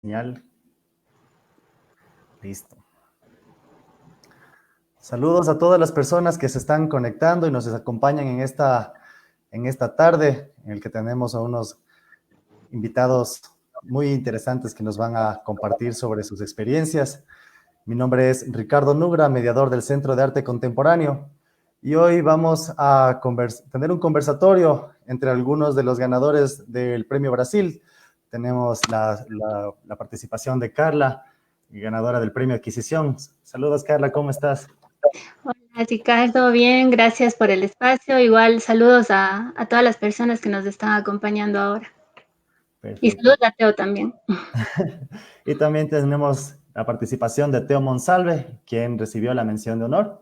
Señal. Listo. Saludos a todas las personas que se están conectando y nos acompañan en esta tarde, en el que tenemos a unos invitados muy interesantes que nos van a compartir sobre sus experiencias. Mi nombre es Ricardo Nugra, mediador del Centro de Arte Contemporáneo, y hoy vamos a tener un conversatorio entre algunos de los ganadores del Premio Brasil. Tenemos la participación de Carla, ganadora del Premio Adquisición. Saludos, Carla, ¿cómo estás? Hola Ricardo, bien, gracias por el espacio. Igual saludos a todas las personas que nos están acompañando ahora. Y Perfecto. saludos a Teo también. Y también tenemos la participación de Teo Monsalve, quien recibió la mención de honor.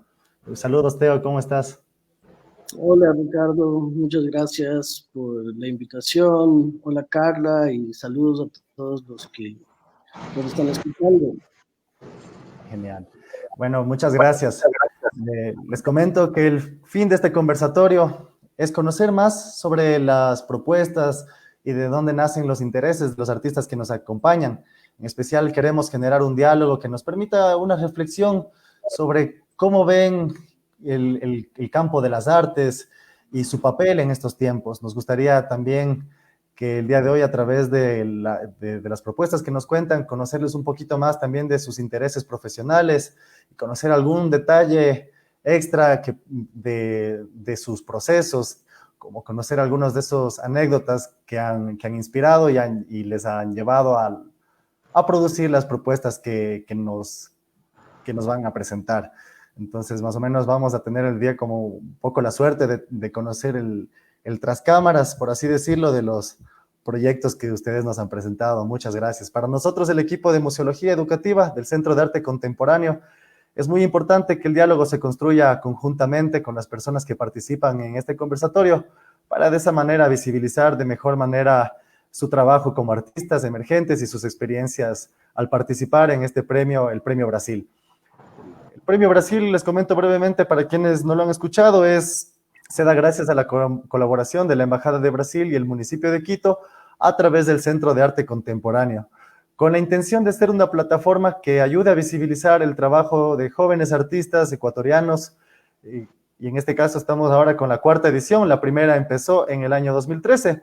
Saludos, Teo, ¿cómo estás? Hola Ricardo, muchas gracias por la invitación. Hola Carla y saludos a todos los que nos están escuchando. Genial. Bueno, muchas gracias. Les comento que el fin de este conversatorio es conocer más sobre las propuestas y de dónde nacen los intereses de los artistas que nos acompañan. En especial queremos generar un diálogo que nos permita una reflexión sobre cómo ven el campo de las artes y su papel en estos tiempos. Nos gustaría también que el día de hoy, a través de las propuestas que nos cuentan, conocerles un poquito más también de sus intereses profesionales y conocer algún detalle extra de sus procesos, como conocer algunos de esos anécdotas que han inspirado y les han llevado a producir las propuestas que nos van a presentar. Entonces, más o menos vamos a tener el día como un poco la suerte de conocer el tras cámaras, por así decirlo, de los proyectos que ustedes nos han presentado. Muchas gracias. Para nosotros, el equipo de Museología Educativa del Centro de Arte Contemporáneo, es muy importante que el diálogo se construya conjuntamente con las personas que participan en este conversatorio, para de esa manera visibilizar de mejor manera su trabajo como artistas emergentes y sus experiencias al participar en este premio, el Premio Brasil. El Premio Brasil, les comento brevemente para quienes no lo han escuchado, se da gracias a la colaboración de la Embajada de Brasil y el municipio de Quito a través del Centro de Arte Contemporáneo, con la intención de ser una plataforma que ayude a visibilizar el trabajo de jóvenes artistas ecuatorianos. Y en este caso estamos ahora con la cuarta edición. La primera empezó en el año 2013.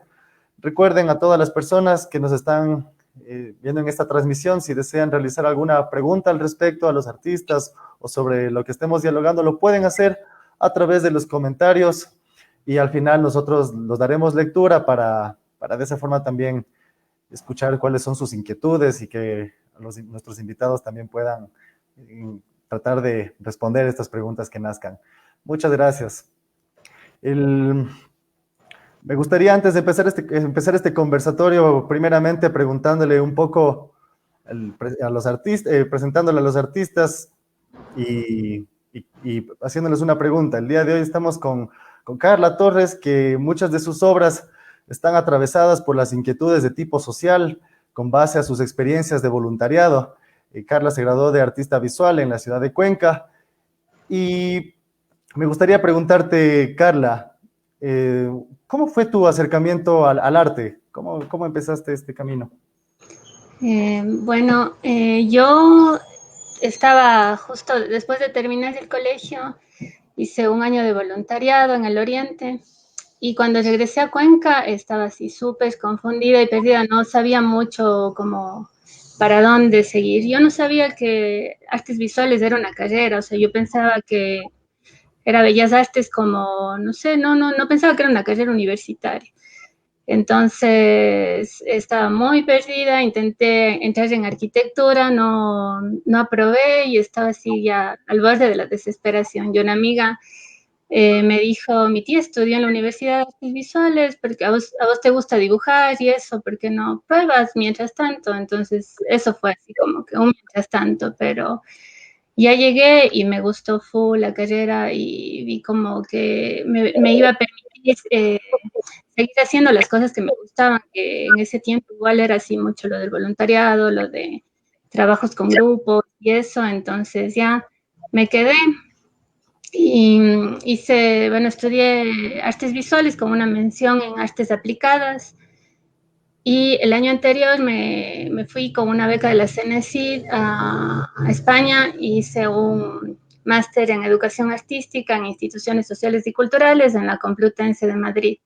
Recuerden a todas las personas que nos están viendo en esta transmisión, si desean realizar alguna pregunta al respecto a los artistas o sobre lo que estemos dialogando, lo pueden hacer a través de los comentarios, y al final nosotros los daremos lectura para de esa forma también escuchar cuáles son sus inquietudes y que nuestros invitados también puedan tratar de responder estas preguntas que nazcan. Muchas gracias. Me gustaría, antes de empezar este conversatorio, primeramente preguntándole un poco a los artistas, presentándole a los artistas y haciéndoles una pregunta. El día de hoy estamos con Carla Torres, que muchas de sus obras están atravesadas por las inquietudes de tipo social, con base a sus experiencias de voluntariado. Carla se graduó de artista visual en la ciudad de Cuenca, y me gustaría preguntarte, Carla, ¿cómo fue tu acercamiento al arte? ¿Cómo empezaste este camino? Yo estaba justo después de terminar el colegio, hice un año de voluntariado en el Oriente y cuando regresé a Cuenca estaba así súper confundida y perdida, no sabía mucho cómo para dónde seguir. Yo no sabía que artes visuales era una carrera, o sea, yo pensaba que era bellas artes como, no sé, no pensaba que era una carrera universitaria. Entonces estaba muy perdida, intenté entrar en arquitectura, no aprobé y estaba así ya al borde de la desesperación. Y una amiga me dijo, mi tía estudió en la Universidad de Artes Visuales, porque a vos te gusta dibujar y eso, ¿por qué no pruebas mientras tanto? Entonces eso fue así como que un mientras tanto, pero ya llegué y me gustó full la carrera y vi como que me iba a permitir seguir haciendo las cosas que me gustaban, que en ese tiempo igual era así mucho lo del voluntariado, lo de trabajos con grupos y eso, entonces ya me quedé y estudié artes visuales con una mención en artes aplicadas Y el año anterior me fui con una beca de la CENESID a España, hice un máster en educación artística en instituciones sociales y culturales en la Complutense de Madrid.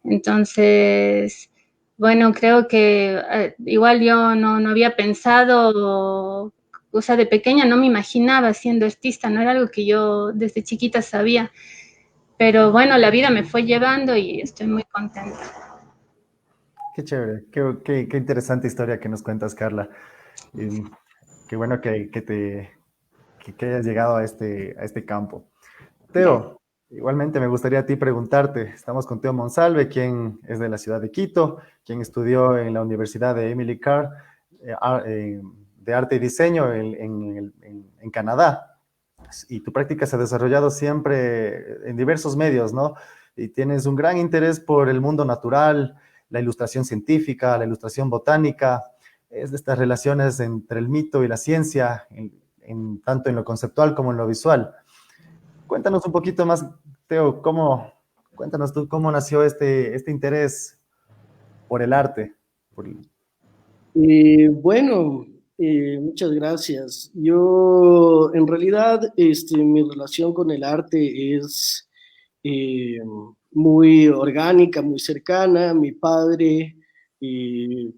Entonces, bueno, creo que igual yo no había pensado, o sea, de pequeña no me imaginaba siendo artista, no era algo que yo desde chiquita sabía, pero bueno, la vida me fue llevando y estoy muy contenta. Qué chévere, qué interesante historia que nos cuentas, Carla. Y qué bueno que hayas llegado a este campo. Gracias. Teo, igualmente me gustaría a ti preguntarte, estamos con Teo Monsalve, quien es de la ciudad de Quito, quien estudió en la Universidad de Emily Carr de Arte y Diseño en Canadá. Y tu práctica se ha desarrollado siempre en diversos medios, ¿no? Y tienes un gran interés por el mundo natural, la ilustración científica, la ilustración botánica, es de estas relaciones entre el mito y la ciencia, tanto en lo conceptual como en lo visual. Cuéntanos un poquito más, Teo, cuéntanos tú cómo nació este interés por el arte. Bueno, muchas gracias. Yo, en realidad, mi relación con el arte es eh, muy orgánica, muy cercana. Mi padre,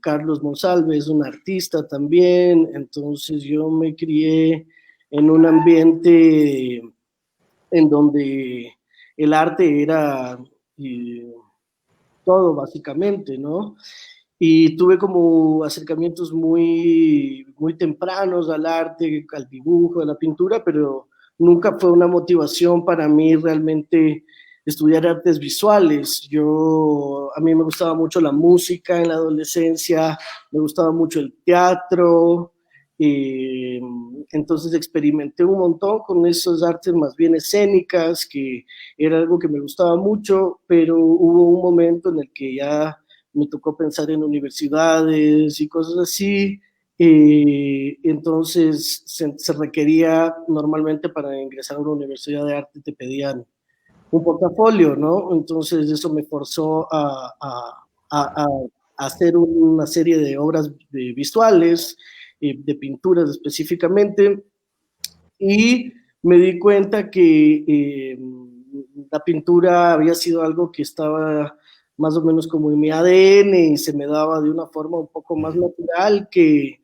Carlos Monsalve, es un artista también, entonces yo me crié en un ambiente en donde el arte era eh, todo, básicamente, ¿no? Y tuve como acercamientos muy tempranos al arte, al dibujo, a la pintura, pero nunca fue una motivación para mí realmente estudiar artes visuales. A mí me gustaba mucho la música en la adolescencia, me gustaba mucho el teatro, y entonces experimenté un montón con esas artes más bien escénicas, que era algo que me gustaba mucho, pero hubo un momento en el que ya me tocó pensar en universidades y cosas así. Entonces se requería normalmente para ingresar a una universidad de arte, te pedían un portafolio, ¿no? Entonces eso me forzó a hacer una serie de obras visuales, de pinturas específicamente, y me di cuenta que la pintura había sido algo que estaba más o menos como en mi ADN y se me daba de una forma un poco más natural que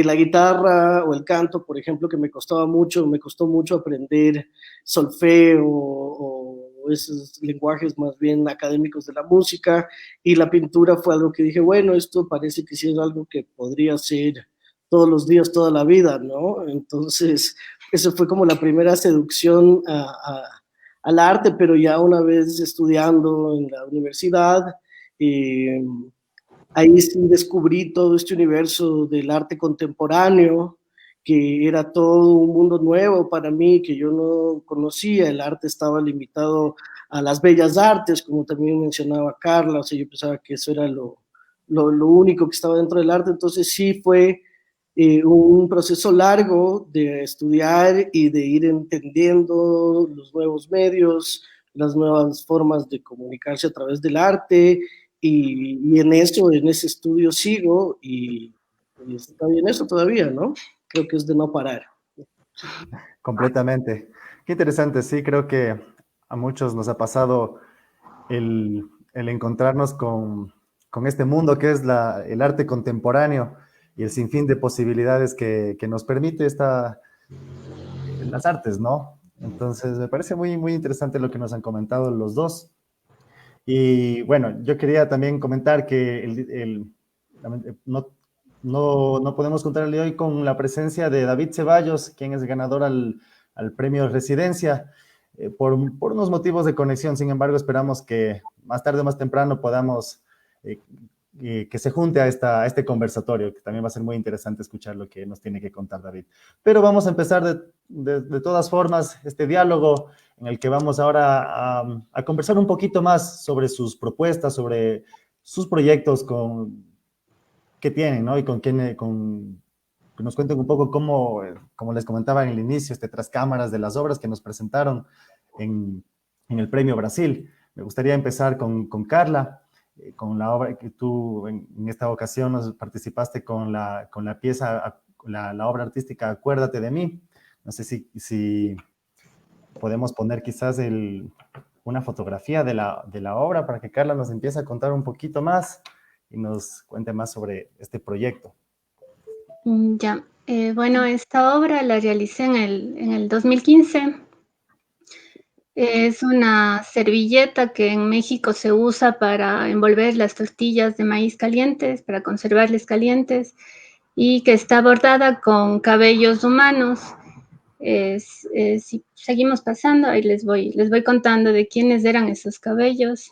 la guitarra o el canto, por ejemplo, que me costó mucho aprender solfeo o esos lenguajes más bien académicos de la música, y la pintura fue algo que dije, bueno, esto parece que sí es algo que podría ser todos los días, toda la vida, ¿no? Entonces, eso fue como la primera seducción al arte, pero ya una vez estudiando en la universidad, eh, ahí sí descubrí todo este universo del arte contemporáneo, que era todo un mundo nuevo para mí, que yo no conocía. El arte estaba limitado a las bellas artes, como también mencionaba Carla, o sea, yo pensaba que eso era lo único que estaba dentro del arte. Entonces sí fue un proceso largo de estudiar y de ir entendiendo los nuevos medios, las nuevas formas de comunicarse a través del arte, y en eso, en ese estudio sigo, y estoy en eso todavía, ¿no? Creo que es de no parar. Completamente. Qué interesante, sí, creo que a muchos nos ha pasado el encontrarnos con este mundo que es el arte contemporáneo y el sinfín de posibilidades que nos permite las artes, ¿no? Entonces, me parece muy interesante lo que nos han comentado los dos. Y bueno, yo quería también comentar que no, no podemos contar el día de hoy con la presencia de David Ceballos, quien es ganador al premio Residencia, por unos motivos de conexión. Sin embargo, esperamos que más tarde o más temprano podamos eh, que se junte a este conversatorio, que también va a ser muy interesante escuchar lo que nos tiene que contar David. Pero vamos a empezar de todas formas este diálogo en el que vamos ahora a conversar un poquito más sobre sus propuestas, sobre sus proyectos que tienen, ¿no? Y con quién, que nos cuenten un poco cómo, como les comentaba en el inicio, tras cámaras de las obras que nos presentaron en, en el Premio Brasil. Me gustaría empezar con Carla. con la obra que tú en esta ocasión nos participaste con la pieza, la obra artística Acuérdate de mí. No sé si podemos poner quizás una fotografía de la obra para que Carla nos empiece a contar un poquito más y nos cuente más sobre este proyecto. Ya, bueno, esta obra la realicé en el 2015. Es una servilleta que en México se usa para envolver las tortillas de maíz calientes, para conservarles calientes, y que está bordada con cabellos humanos. Si seguimos pasando, ahí les voy contando de quiénes eran esos cabellos.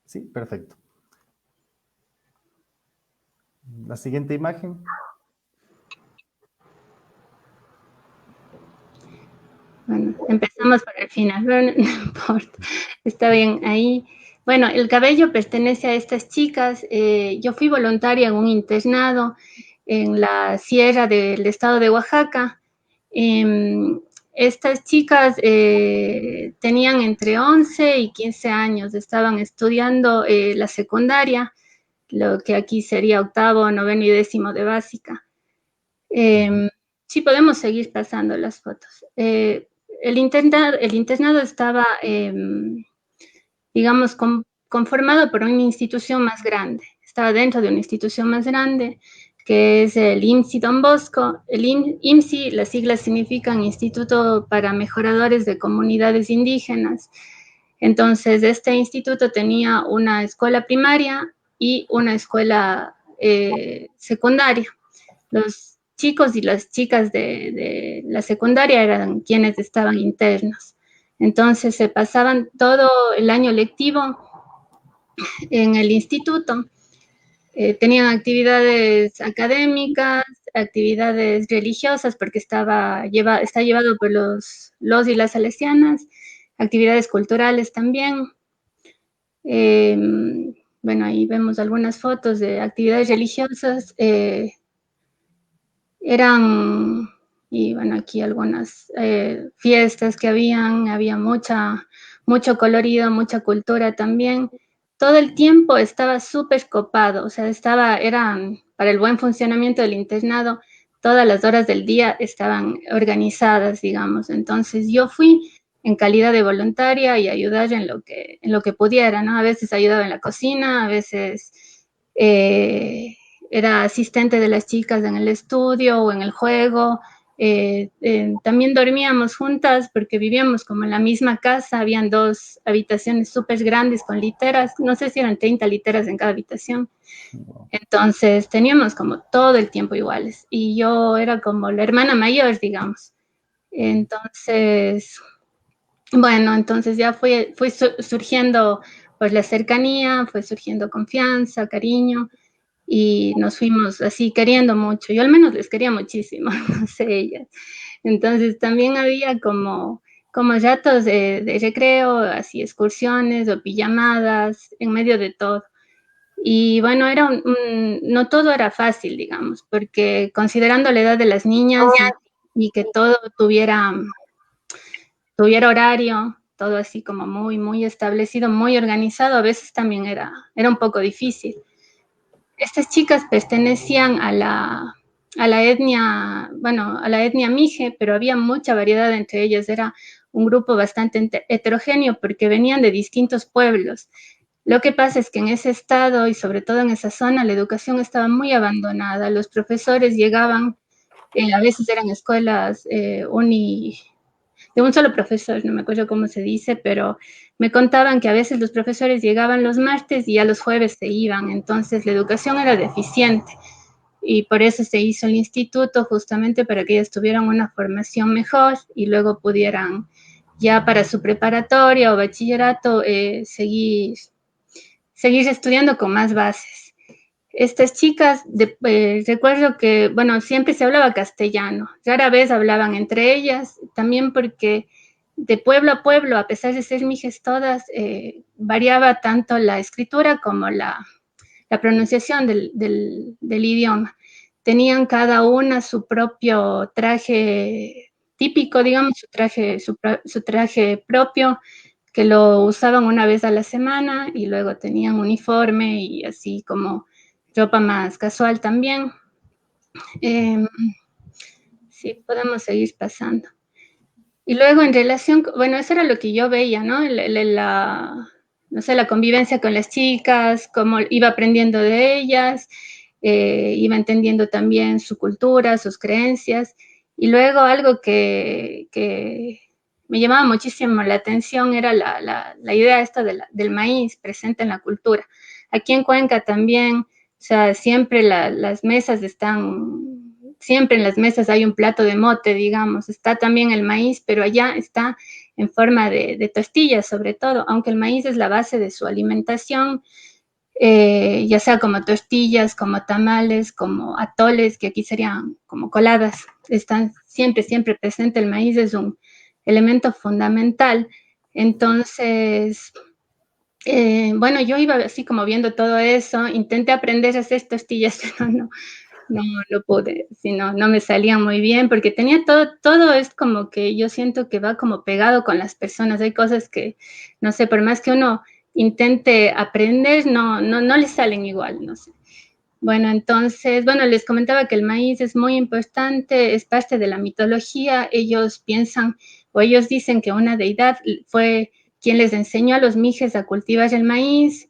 Sí, perfecto. La siguiente imagen. Bueno, empezamos por el final, pero no importa, está bien ahí. Bueno, el cabello pertenece a estas chicas. Yo fui voluntaria en un internado en la sierra del estado de Oaxaca. Estas chicas tenían entre 11 y 15 años, estaban estudiando la secundaria, lo que aquí sería octavo, noveno y décimo de básica. Sí, podemos seguir pasando las fotos. El internado estaba, digamos, conformado por una institución más grande. Estaba dentro de una institución más grande, que es el IMSI Don Bosco. El IMSI, las siglas significan Instituto para Mejoradores de Comunidades Indígenas. Entonces, este instituto tenía una escuela primaria y una escuela secundaria. Los chicos y las chicas de la secundaria eran quienes estaban internos. Entonces se pasaban todo el año lectivo en el instituto. Tenían actividades académicas, actividades religiosas, porque está llevado por los y las salesianas, actividades culturales también. Bueno, ahí vemos algunas fotos de actividades religiosas. Eran, y bueno, aquí algunas fiestas que había mucho colorido, mucha cultura también. Todo el tiempo estaba súper copado, o sea, eran para el buen funcionamiento del internado, todas las horas del día estaban organizadas, digamos. Entonces yo fui en calidad de voluntaria y ayudar en lo que pudiera, ¿no? A veces ayudaba en la cocina, a veces era asistente de las chicas en el estudio o en el juego. También dormíamos juntas porque vivíamos como en la misma casa, habían 2 habitaciones súper grandes con literas, no sé si eran 30 literas en cada habitación. Entonces teníamos como todo el tiempo iguales y yo era como la hermana mayor, digamos. Entonces, bueno, entonces ya fue surgiendo pues la cercanía, fue surgiendo confianza, cariño, y nos fuimos así queriendo mucho. Yo al menos les quería muchísimo, no sé ellas. Entonces también había como ratos de recreo, así excursiones o pijamadas, en medio de todo. Y bueno, no todo era fácil, digamos, porque considerando la edad de las niñas y que todo tuviera horario, todo así como muy establecido, muy organizado, a veces también era un poco difícil. Estas chicas pertenecían a la etnia, bueno, a la etnia mije, pero había mucha variedad entre ellas, era un grupo bastante heterogéneo porque venían de distintos pueblos. Lo que pasa es que en ese estado y sobre todo en esa zona la educación estaba muy abandonada, los profesores llegaban, a veces eran escuelas de un solo profesor, no me acuerdo cómo se dice, pero me contaban que a veces los profesores llegaban los martes y ya los jueves se iban, entonces la educación era deficiente y por eso se hizo el instituto justamente para que ellas tuvieran una formación mejor y luego pudieran ya para su preparatoria o bachillerato seguir estudiando con más bases. Estas chicas, recuerdo que, bueno, siempre se hablaba castellano, rara vez hablaban entre ellas, también porque de pueblo a pueblo, a pesar de ser mijes todas, variaba tanto la escritura como la pronunciación del idioma. Tenían cada una su propio traje típico, digamos, su traje propio, que lo usaban una vez a la semana y luego tenían uniforme y así como ropa más casual también. Sí, podemos seguir pasando. Y luego en relación, bueno, eso era lo que yo veía, ¿no? No sé, la convivencia con las chicas, cómo iba aprendiendo de ellas, iba entendiendo también su cultura, sus creencias. Y luego algo que me llamaba muchísimo la atención era la idea esta del maíz presente en la cultura. Aquí en Cuenca también, o sea, siempre las mesas siempre en las mesas hay un plato de mote, digamos, está también el maíz, pero allá está en forma de tortillas sobre todo, aunque el maíz es la base de su alimentación, ya sea como tortillas, como tamales, como atoles, que aquí serían como coladas, están siempre, siempre presente, el maíz es un elemento fundamental. Entonces, bueno, yo iba así como viendo todo eso, intenté aprender a hacer tortillas, pero no lo pude, sino no me salía muy bien, porque tenía todo es como que yo siento que va como pegado con las personas. Hay cosas que, no sé, por más que uno intente aprender, no le salen igual, no sé. Bueno, entonces, bueno, les comentaba que el maíz es muy importante, es parte de la mitología. Ellos piensan o ellos dicen que una deidad fue quien les enseñó a los mijes a cultivar el maíz.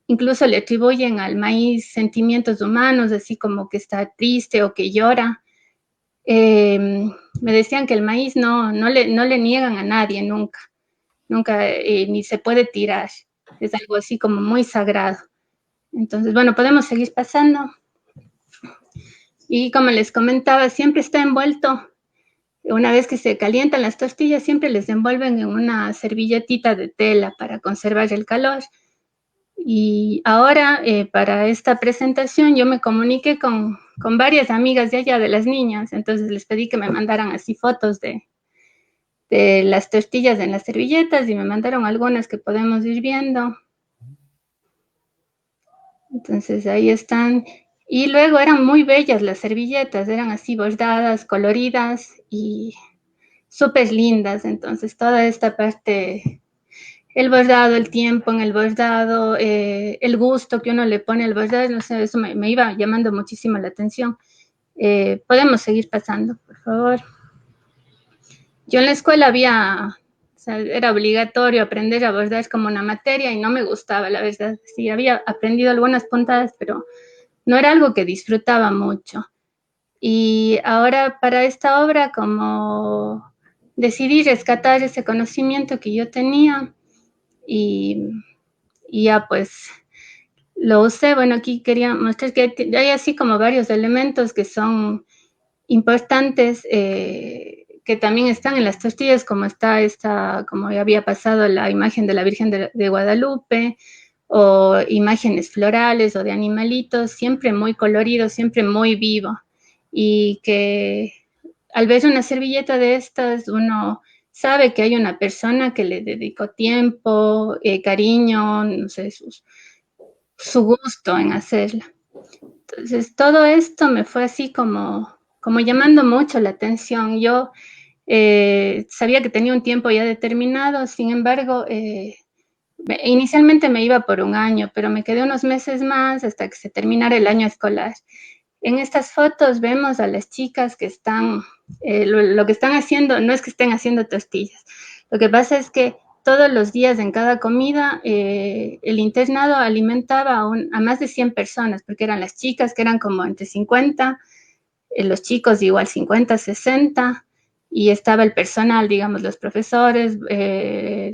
Incluso le atribuyen al maíz sentimientos humanos, así como que está triste o que llora. Me decían que el maíz no le niegan a nadie nunca, nunca, ni se puede tirar. Es algo así como muy sagrado. Entonces, bueno, podemos seguir pasando. Y como les comentaba, siempre está envuelto. Una vez que se calientan las tortillas, siempre les envuelven en una servilletita de tela para conservar el calor. Y ahora, para esta presentación, yo me comuniqué con varias amigas de allá, de las niñas, entonces les pedí que me mandaran así fotos de las tortillas en las servilletas y me mandaron algunas que podemos ir viendo. Entonces ahí están. Y luego eran muy bellas las servilletas, eran así bordadas, coloridas y súper lindas. Entonces toda esta parte, el bordado, el tiempo en el bordado, el gusto que uno le pone al bordado, no sé, eso me iba llamando muchísimo la atención. Podemos seguir pasando, por favor. Yo en la escuela o sea, era obligatorio aprender a bordar como una materia y no me gustaba, la verdad. Sí, había aprendido algunas puntadas, pero no era algo que disfrutaba mucho. Y ahora para esta obra, como decidí rescatar ese conocimiento que yo tenía y ya pues lo usé. Bueno, aquí quería mostrar que hay así como varios elementos que son importantes, que también están en las tortillas, como como ya había pasado la imagen de la Virgen de Guadalupe, o imágenes florales o de animalitos, siempre muy colorido, siempre muy vivo. Y que al ver una servilleta de estas, uno sabe que hay una persona que le dedicó tiempo, cariño, no sé, su gusto en hacerla. Entonces, todo esto me fue así como llamando mucho la atención. Yo sabía que tenía un tiempo ya determinado, sin embargo, inicialmente me iba por un año, pero me quedé unos meses más hasta que se terminara el año escolar. En estas fotos vemos a las chicas que están, lo que están haciendo, no es que estén haciendo tortillas, lo que pasa es que todos los días en cada comida el internado alimentaba a más de 100 personas, porque eran las chicas que eran como entre 50, los chicos igual 50, 60, y estaba el personal, digamos, los profesores,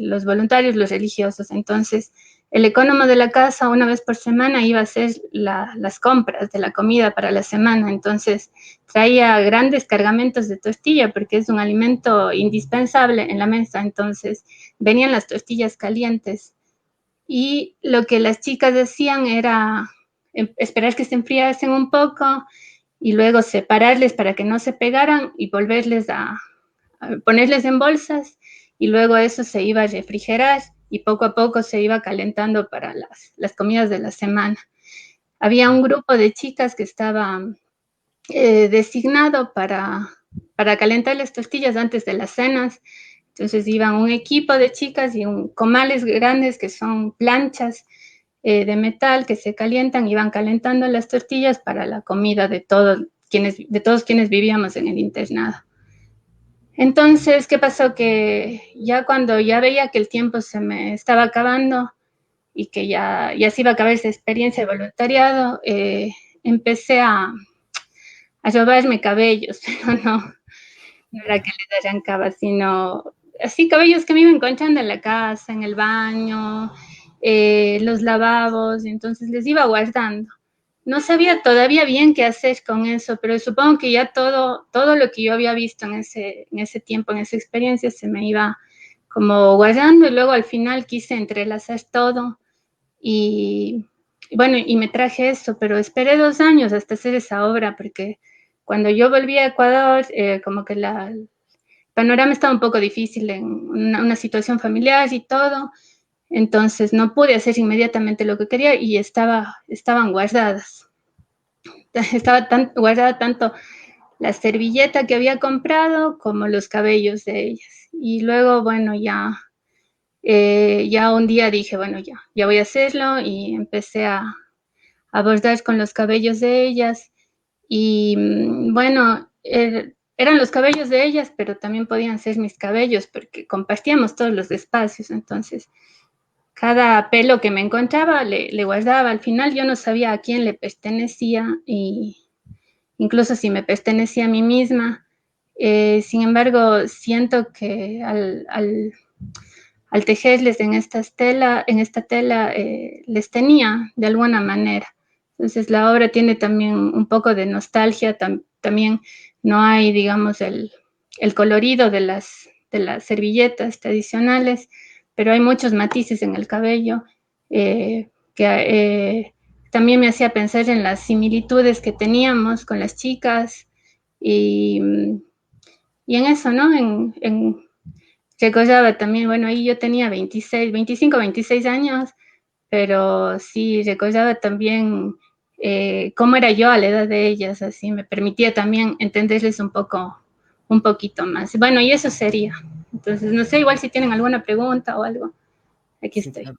los voluntarios, los religiosos. Entonces, el ecónomo de la casa una vez por semana iba a hacer las compras de la comida para la semana. Entonces, traía grandes cargamentos de tortilla porque es un alimento indispensable en la mesa. Entonces, venían las tortillas calientes. Y lo que las chicas decían era esperar que se enfriasen un poco y luego separarles para que no se pegaran y volverles a ponerles en bolsas, y luego eso se iba a refrigerar y poco a poco se iba calentando para las comidas de la semana. Había un grupo de chicas que estaba designado para calentar las tortillas antes de las cenas. Entonces iban un equipo de chicas y comales grandes que son planchas de metal que se calientan y van calentando las tortillas para la comida de todos quienes vivíamos en el internado. Entonces, ¿qué pasó? Que ya cuando ya veía que el tiempo se me estaba acabando y que ya se iba a acabar esa experiencia de voluntariado, empecé a robarme cabellos, pero no era que les arrancaba, sino así cabellos que me iba encontrando en la casa, en el baño, los lavabos, entonces les iba guardando. No sabía todavía bien qué hacer con eso, pero supongo que ya todo lo que yo había visto en ese tiempo, en esa experiencia, se me iba como guardando y luego al final quise entrelazar todo y bueno, y me traje eso, pero esperé 2 años hasta hacer esa obra porque cuando yo volví a Ecuador, como que el panorama estaba un poco difícil en una situación familiar y todo, entonces no pude hacer inmediatamente lo que quería y estaban guardadas. Estaba guardada tanto la servilleta que había comprado como los cabellos de ellas. Y luego, bueno, ya un día dije, bueno, ya voy a hacerlo y empecé a bordar con los cabellos de ellas. Y bueno, eran los cabellos de ellas, pero también podían ser mis cabellos porque compartíamos todos los espacios. Entonces, cada pelo que me encontraba le guardaba. Al final yo no sabía a quién le pertenecía y incluso si me pertenecía a mí misma. Sin embargo, siento que al tejerles en esta tela, les tenía de alguna manera. Entonces la obra tiene también un poco de nostalgia, también no hay, digamos, el colorido de las servilletas tradicionales, pero hay muchos matices en el cabello que también me hacía pensar en las similitudes que teníamos con las chicas y en eso, ¿no? Recordaba también, bueno, ahí yo tenía 25, 26 años, pero sí recordaba también cómo era yo a la edad de ellas, así me permitía también entenderles un poquito más. Bueno, y eso sería. Entonces, no sé, igual si tienen alguna pregunta o algo, aquí Sí, estoy. claro.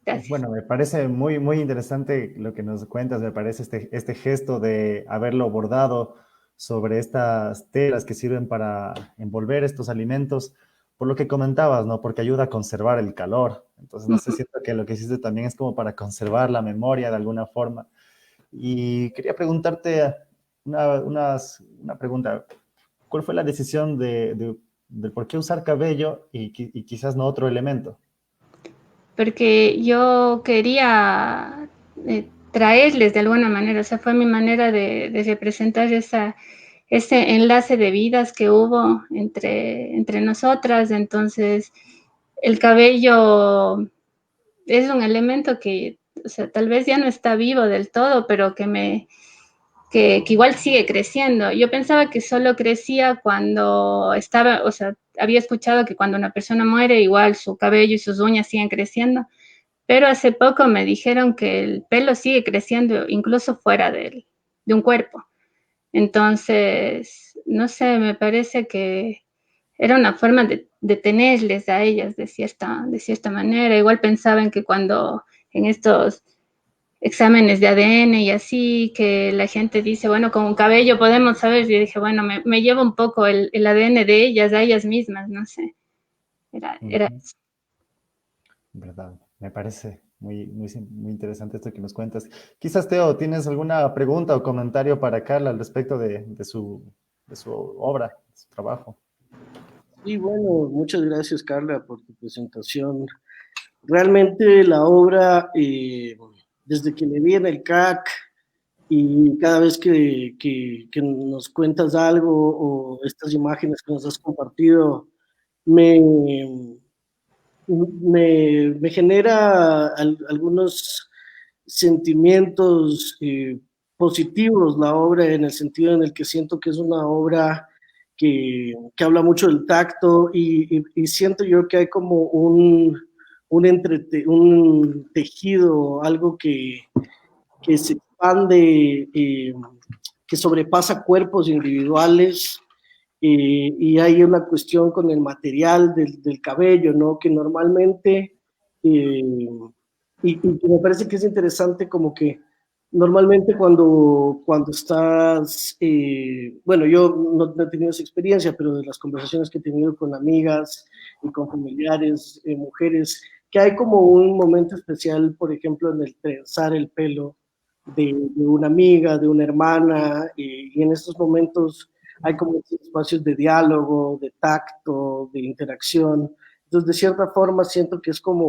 Gracias. Bueno, me parece muy, muy interesante lo que nos cuentas, me parece este gesto de haberlo bordado sobre estas telas que sirven para envolver estos alimentos, por lo que comentabas, ¿no? Porque ayuda a conservar el calor. Entonces, no sé, siento que lo que hiciste también es como para conservar la memoria de alguna forma. Y quería preguntarte una pregunta. ¿Cuál fue la decisión de por qué usar cabello y quizás no otro elemento? Porque yo quería traerles de alguna manera, o sea, fue mi manera de representar ese enlace de vidas que hubo entre nosotras. Entonces, el cabello es un elemento que, o sea, tal vez ya no está vivo del todo, pero que igual sigue creciendo. Yo pensaba que solo crecía cuando estaba, o sea, había escuchado que cuando una persona muere, igual su cabello y sus uñas siguen creciendo, pero hace poco me dijeron que el pelo sigue creciendo incluso fuera de un cuerpo. Entonces, no sé, me parece que era una forma de tenerles a ellas de cierta manera. Igual pensaban que cuando en estos exámenes de ADN y así, que la gente dice, bueno, con un cabello podemos saber, yo dije, bueno, me llevo un poco el ADN de ellas, a ellas mismas, no sé. Era Ujú. ¿Verdad? Me parece muy, muy, muy interesante esto que nos cuentas. Quizás, Teo, ¿tienes alguna pregunta o comentario para Carla al respecto de su obra, de su trabajo? Y bueno, muchas gracias Carla por tu presentación. Realmente la obra, desde que le vi en el CAC y cada vez que nos cuentas algo o estas imágenes que nos has compartido, me, me genera algunos sentimientos positivos la obra, en el sentido en el que siento que es una obra que habla mucho del tacto y siento yo que hay como un tejido, algo que se expande, que sobrepasa cuerpos individuales y hay una cuestión con el material del cabello, ¿no? Que normalmente, y que me parece que es interesante como que normalmente cuando estás, bueno, yo no he tenido esa experiencia, pero de las conversaciones que he tenido con amigas y con familiares, mujeres, que hay como un momento especial, por ejemplo, en el trenzar el pelo de una amiga, de una hermana, y en estos momentos hay como espacios de diálogo, de tacto, de interacción. Entonces, de cierta forma, siento que es como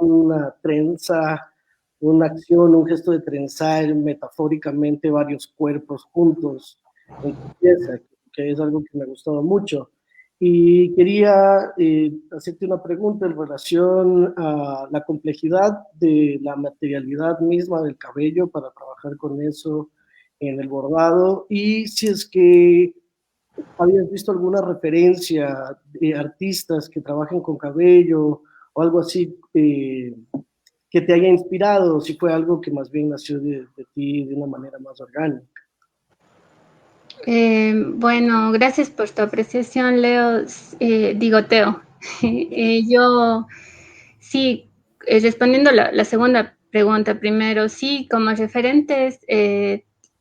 una trenza, una acción, un gesto de trenzar metafóricamente varios cuerpos juntos en tu pieza, que es algo que me ha gustado mucho. Y quería hacerte una pregunta en relación a la complejidad de la materialidad misma del cabello para trabajar con eso en el bordado, y si es que habías visto alguna referencia de artistas que trabajen con cabello o algo así que te haya inspirado, si fue algo que más bien nació de ti de una manera más orgánica. Bueno, gracias por tu apreciación, Leo. Digo, Teo. Yo, sí, respondiendo la segunda pregunta primero, sí, como referentes,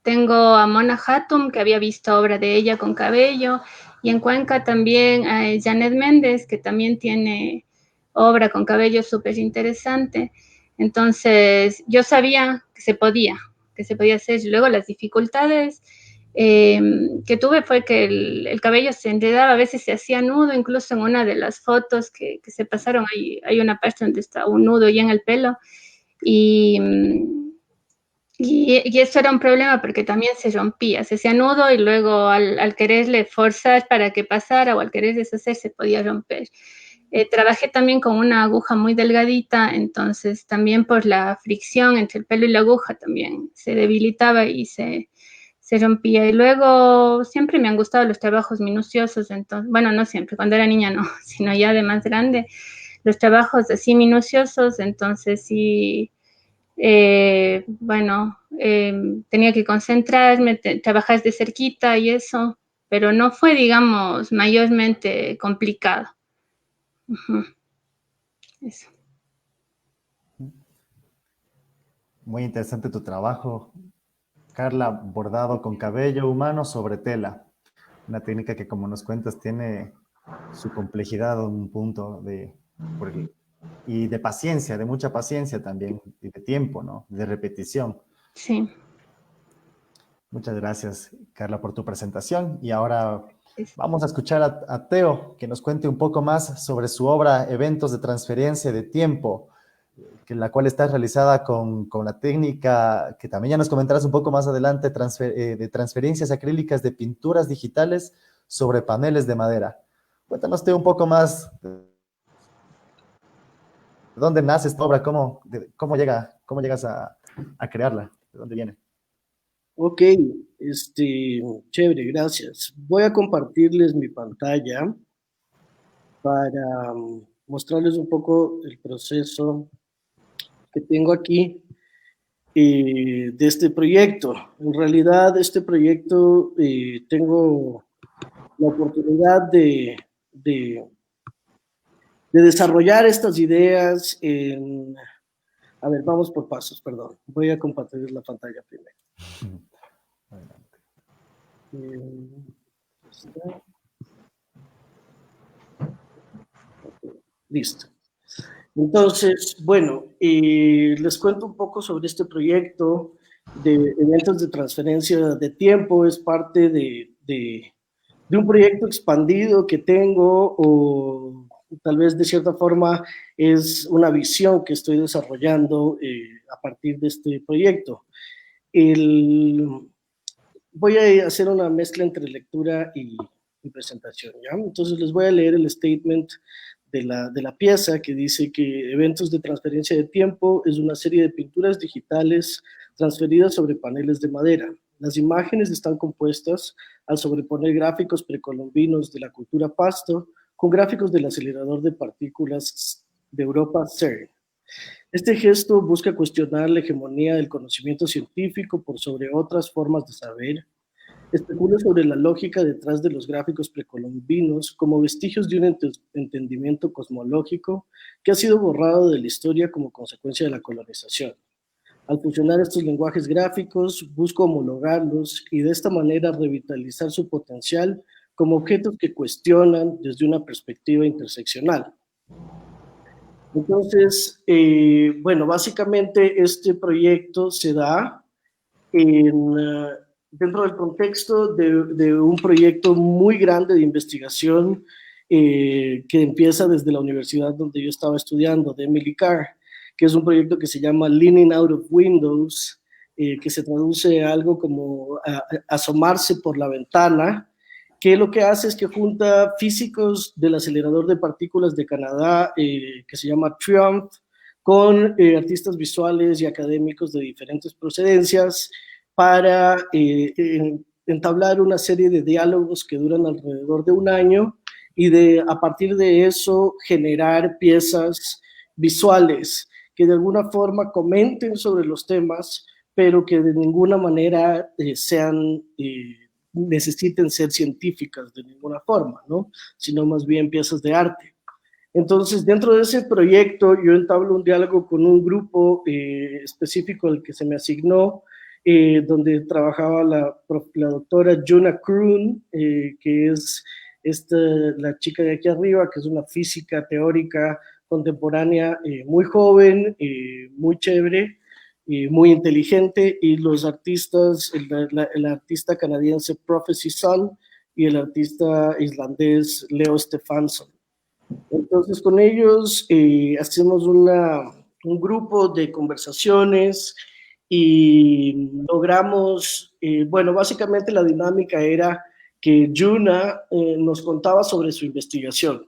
tengo a Mona Hatum, que había visto obra de ella con cabello, y en Cuenca también a Janet Méndez, que también tiene obra con cabello súper interesante. Entonces, yo sabía que se podía hacer. Luego las dificultades que tuve fue que el cabello se enredaba, a veces se hacía nudo, incluso en una de las fotos que se pasaron, hay una parte donde está un nudo ya en el pelo, y eso era un problema porque también se rompía, se hacía nudo y luego al quererle forzar para que pasara o al querer deshacer se podía romper. Trabajé también con una aguja muy delgadita, entonces también por la fricción entre el pelo y la aguja también se debilitaba y se rompía. Y luego siempre me han gustado los trabajos minuciosos, entonces, bueno, no siempre, cuando era niña no, sino ya de más grande, los trabajos así minuciosos, entonces sí, bueno, tenía que concentrarme, trabajar de cerquita y eso, pero no fue, digamos, mayormente complicado. Eso. Muy interesante tu trabajo, Carla, bordado con cabello humano sobre tela. Una técnica que, como nos cuentas, tiene su complejidad a un punto y de paciencia, de mucha paciencia también, y de tiempo, ¿no? De repetición. Sí. Muchas gracias, Carla, por tu presentación. Y ahora vamos a escuchar a Teo, que nos cuente un poco más sobre su obra Eventos de Transferencia de Tiempo, la cual está realizada con la técnica que también ya nos comentarás un poco más adelante, de transferencias acrílicas de pinturas digitales sobre paneles de madera. Cuéntanos, Teo, un poco más de dónde nace esta obra, cómo llegas a crearla, de dónde viene. Ok, chévere, gracias. Voy a compartirles mi pantalla para mostrarles un poco el proceso que tengo aquí de este proyecto. En realidad, este proyecto tengo la oportunidad de desarrollar estas ideas en... A ver, vamos por pasos, perdón. Voy a compartir la pantalla primero. Listo. Entonces, bueno, les cuento un poco sobre este proyecto de eventos de transferencia de tiempo. Es parte de un proyecto expandido que tengo, o tal vez de cierta forma es una visión que estoy desarrollando a partir de este proyecto. Voy a hacer una mezcla entre lectura y presentación, ¿ya? Entonces les voy a leer el statement de la pieza, que dice que Eventos de Transferencia de Tiempo es una serie de pinturas digitales transferidas sobre paneles de madera. Las imágenes están compuestas al sobreponer gráficos precolombinos de la cultura Pasto con gráficos del acelerador de partículas de Europa, CERN. Este gesto busca cuestionar la hegemonía del conocimiento científico por sobre otras formas de saber Especula sobre la lógica detrás de los gráficos precolombinos como vestigios de un entendimiento cosmológico que ha sido borrado de la historia como consecuencia de la colonización. Al fusionar estos lenguajes gráficos, busco homologarlos y de esta manera revitalizar su potencial como objetos que cuestionan desde una perspectiva interseccional. Entonces, bueno, básicamente este proyecto se da dentro del contexto de un proyecto muy grande de investigación que empieza desde la universidad donde yo estaba estudiando, de Emily Carr, que es un proyecto que se llama Leaning Out of Windows, que se traduce a algo como asomarse por la ventana, que lo que hace es que junta físicos del acelerador de partículas de Canadá, que se llama TRIUMPH, con artistas visuales y académicos de diferentes procedencias para entablar una serie de diálogos que duran alrededor de un año y a partir de eso generar piezas visuales que de alguna forma comenten sobre los temas, pero que de ninguna manera necesiten ser científicas de ninguna forma, ¿no? Sino más bien piezas de arte. Entonces, dentro de ese proyecto, yo entablo un diálogo con un grupo específico al que se me asignó, donde trabajaba la doctora Juna Kroon, que es la chica de aquí arriba, que es una física teórica contemporánea muy joven, muy chévere, muy inteligente, y los artistas, el artista canadiense Prophecy Sun y el artista islandés Leo Stefansson. Entonces con ellos hacemos un grupo de conversaciones y logramos, bueno, básicamente la dinámica era que Juna nos contaba sobre su investigación.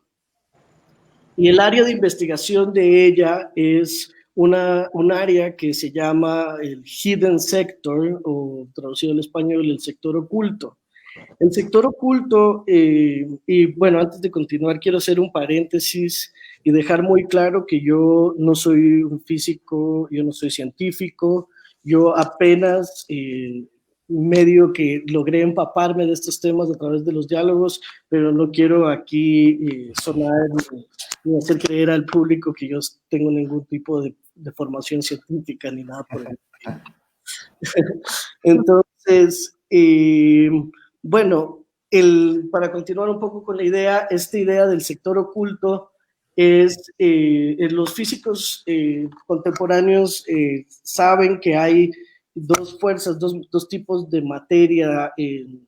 Y el área de investigación de ella es un área que se llama el Hidden Sector, o traducido al español, el sector oculto. El sector oculto, y bueno, antes de continuar quiero hacer un paréntesis y dejar muy claro que yo no soy un físico, yo no soy científico, yo apenas medio que logré empaparme de estos temas a través de los diálogos, pero no quiero aquí sonar ni hacer creer al público que yo tengo ningún tipo de formación científica ni nada por el estilo. Entonces, bueno, para continuar un poco con la idea, esta idea del sector oculto es, los físicos contemporáneos saben que hay dos fuerzas, dos tipos de materia en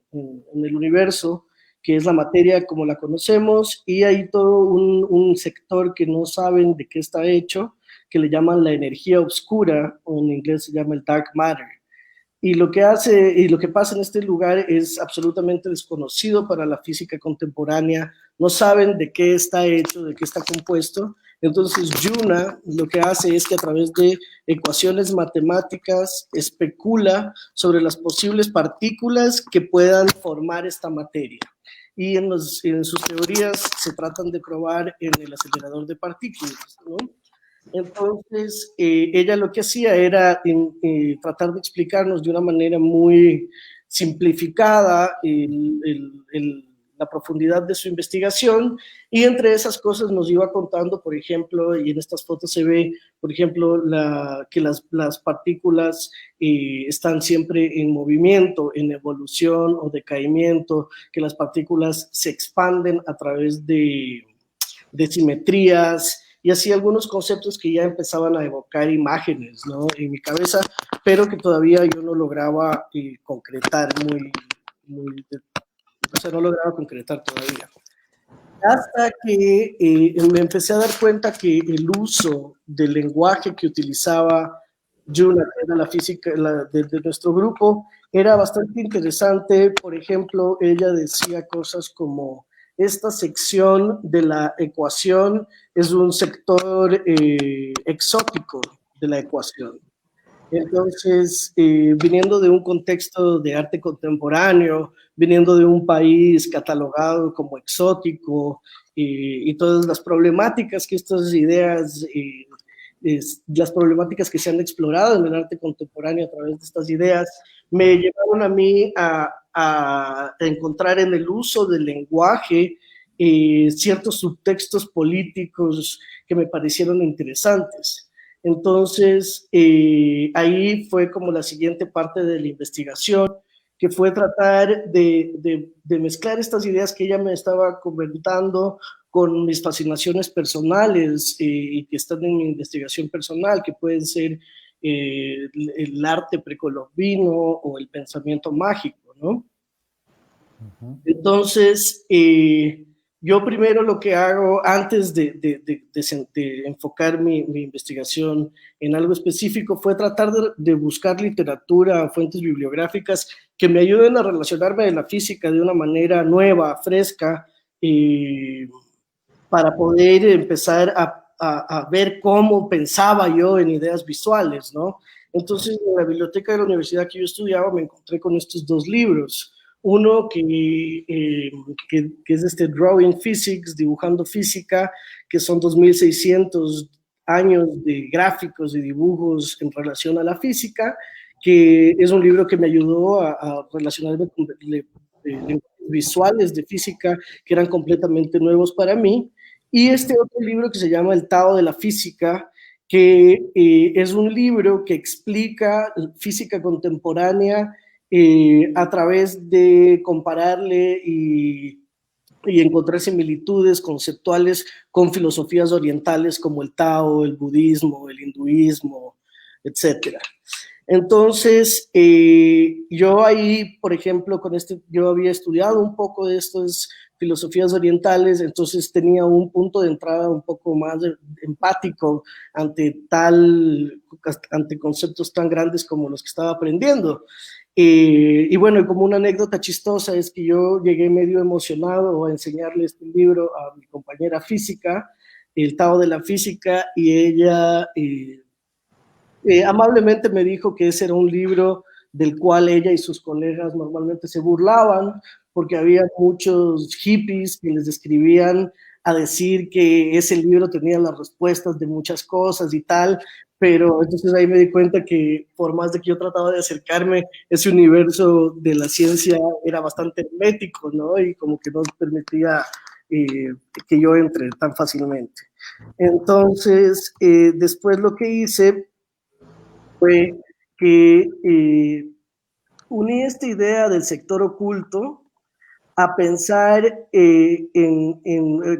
el universo, que es la materia como la conocemos, y hay todo un sector que no saben de qué está hecho, que le llaman la energía oscura, o en inglés se llama el dark matter. Y lo que pasa en este lugar es absolutamente desconocido para la física contemporánea. No saben de qué está hecho, de qué está compuesto. Entonces, Juna lo que hace es que a través de ecuaciones matemáticas especula sobre las posibles partículas que puedan formar esta materia. Y en sus teorías se tratan de probar en el acelerador de partículas, ¿no? Entonces, ella lo que hacía era tratar de explicarnos de una manera muy simplificada la profundidad de su investigación, y entre esas cosas nos iba contando, por ejemplo, y en estas fotos se ve, por ejemplo, que las partículas están siempre en movimiento, en evolución o decaimiento, que las partículas se expanden a través de simetrías, y así algunos conceptos que ya empezaban a evocar imágenes, ¿no?, en mi cabeza, pero que todavía yo no lograba concretar o sea, no lograba concretar todavía. Hasta que me empecé a dar cuenta que el uso del lenguaje que utilizaba Juna, que era la física de nuestro grupo, era bastante interesante. Por ejemplo, ella decía cosas como: esta sección de la ecuación es un sector exótico de la ecuación. Entonces, viniendo de un contexto de arte contemporáneo, viniendo de un país catalogado como exótico, y todas las problemáticas que estas ideas, las problemáticas que se han explorado en el arte contemporáneo a través de estas ideas, me llevaron a mí a a encontrar en el uso del lenguaje ciertos subtextos políticos que me parecieron interesantes. Entonces, ahí fue como la siguiente parte de la investigación, que fue tratar de mezclar estas ideas que ella me estaba comentando con mis fascinaciones personales y que están en mi investigación personal, que pueden ser el arte precolombino o el pensamiento mágico, ¿no? Uh-huh. Entonces, yo primero lo que hago antes de enfocar mi investigación en algo específico fue tratar de buscar literatura, fuentes bibliográficas que me ayuden a relacionarme de la física de una manera nueva, fresca, para poder empezar a ver cómo pensaba yo en ideas visuales, ¿no? Entonces, en la biblioteca de la universidad que yo estudiaba me encontré con estos dos libros. Uno que es Drawing Physics, Dibujando Física, que son 2.600 años de gráficos y dibujos en relación a la física, que es un libro que me ayudó a relacionarme con lenguajes visuales de física que eran completamente nuevos para mí. Y este otro libro que se llama El Tao de la Física, que es un libro que explica física contemporánea a través de compararle y encontrar similitudes conceptuales con filosofías orientales como el Tao, el budismo, el hinduismo, etc. Entonces, yo ahí, por ejemplo, yo había estudiado un poco de estas filosofías orientales, entonces tenía un punto de entrada un poco más empático ante conceptos tan grandes como los que estaba aprendiendo. Y bueno, como una anécdota chistosa es que yo llegué medio emocionado a enseñarle este libro a mi compañera física, El Tao de la Física, y ella amablemente me dijo que ese era un libro del cual ella y sus colegas normalmente se burlaban, porque había muchos hippies que les escribían a decir que ese libro tenía las respuestas de muchas cosas y tal, pero entonces ahí me di cuenta que por más de que yo trataba de acercarme, ese universo de la ciencia era bastante hermético, ¿no? Y como que no permitía que yo entre tan fácilmente. Entonces, después lo que hice fue que uní esta idea del sector oculto a pensar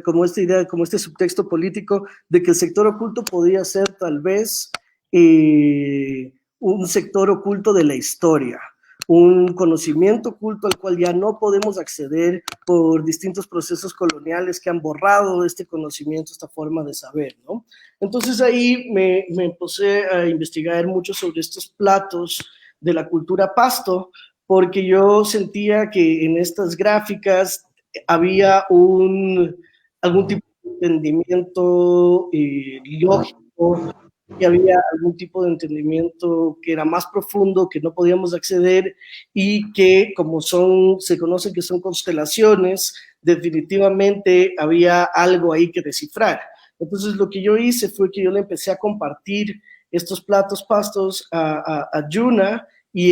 como esta idea, como este subtexto político de que el sector oculto podía ser tal vez un sector oculto de la historia, un conocimiento oculto al cual ya no podemos acceder por distintos procesos coloniales que han borrado este conocimiento, esta forma de saber, ¿no? Entonces ahí me puse a investigar mucho sobre estos platos de la cultura pasto, porque yo sentía que en estas gráficas había algún tipo de entendimiento lógico, y había algún tipo de entendimiento que era más profundo, que no podíamos acceder, y que como se conoce que son constelaciones, definitivamente había algo ahí que descifrar. Entonces lo que yo hice fue que yo le empecé a compartir estos platos pastos a Yuna, y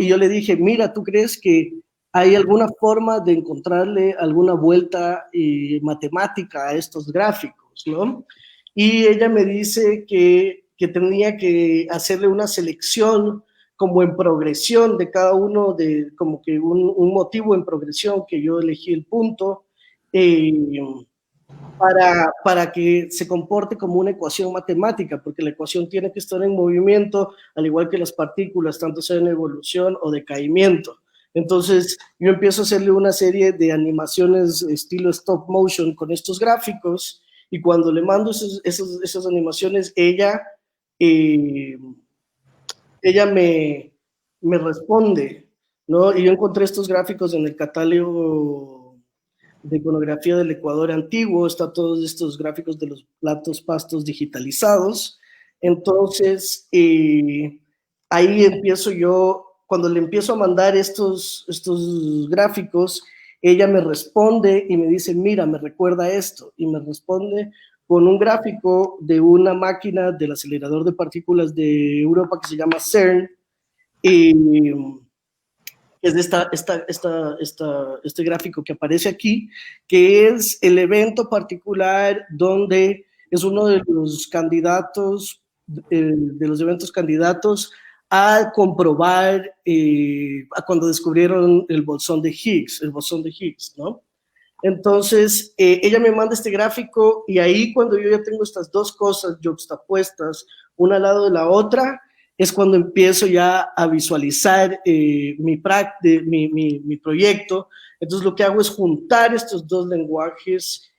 yo le dije, mira, ¿tú crees que hay alguna forma de encontrarle alguna vuelta matemática a estos gráficos, ¿no? Y ella me dice que tenía que hacerle una selección como en progresión de cada uno, como que un motivo en progresión, que yo elegí el punto, para que se comporte como una ecuación matemática, porque la ecuación tiene que estar en movimiento, al igual que las partículas, tanto sea en evolución o decaimiento. Entonces, yo empiezo a hacerle una serie de animaciones estilo stop motion con estos gráficos, y cuando le mando esas animaciones, ella me responde, ¿no? Y yo encontré estos gráficos en el catálogo de iconografía del Ecuador antiguo, está todos estos gráficos de los platos pastos digitalizados. Entonces, ahí empiezo yo, cuando le empiezo a mandar estos gráficos, ella me responde y me dice, mira, me recuerda esto, y me responde con un gráfico de una máquina del acelerador de partículas de Europa que se llama CERN, que es este gráfico que aparece aquí, que es el evento particular donde es uno de los candidatos, de los eventos candidatos a comprobar a cuando descubrieron el bosón de Higgs, ¿no? Entonces, ella me manda este gráfico y ahí cuando yo ya tengo estas dos cosas juxtapuestas, una al lado de la otra, es cuando empiezo ya a visualizar mi proyecto. Entonces, lo que hago es juntar estos dos lenguajes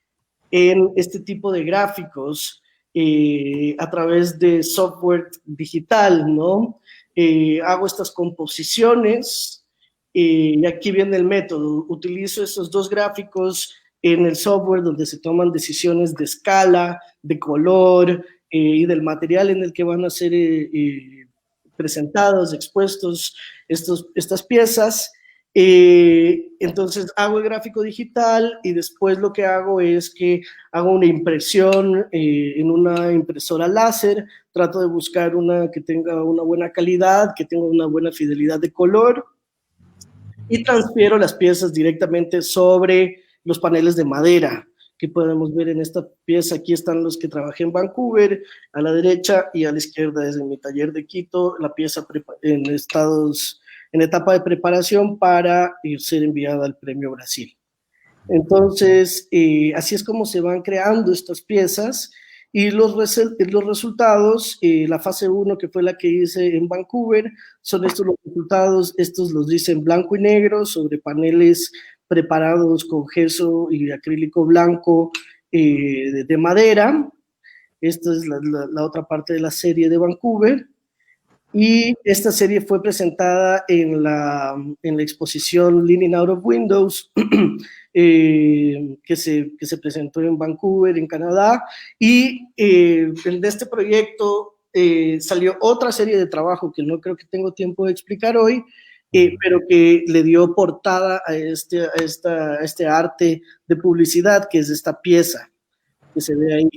en este tipo de gráficos a través de software digital, ¿no? Hago estas composiciones y aquí viene el método. Utilizo estos dos gráficos en el software donde se toman decisiones de escala, de color y del material en el que van a ser presentados, expuestos estas piezas. Entonces hago el gráfico digital y después lo que hago es que hago una impresión en una impresora láser, trato de buscar una que tenga una buena calidad, que tenga una buena fidelidad de color y transfiero las piezas directamente sobre los paneles de madera que podemos ver en esta pieza. Aquí están los que trabajé en Vancouver, a la derecha, y a la izquierda desde mi taller de Quito, la pieza en etapa de preparación para ser enviada al Premio Brasil. Entonces, así es como se van creando estas piezas y los resultados, la fase 1 que fue la que hice en Vancouver, son estos los resultados. Estos los hice en blanco y negro sobre paneles preparados con gesso y acrílico blanco de madera. Esta es la otra parte de la serie de Vancouver. Y esta serie fue presentada en la exposición Leaning Out of Windows, que se presentó en Vancouver, en Canadá. Y de este proyecto salió otra serie de trabajo que no creo que tengo tiempo de explicar hoy, pero que le dio portada a este arte de publicidad, que es esta pieza que se ve ahí.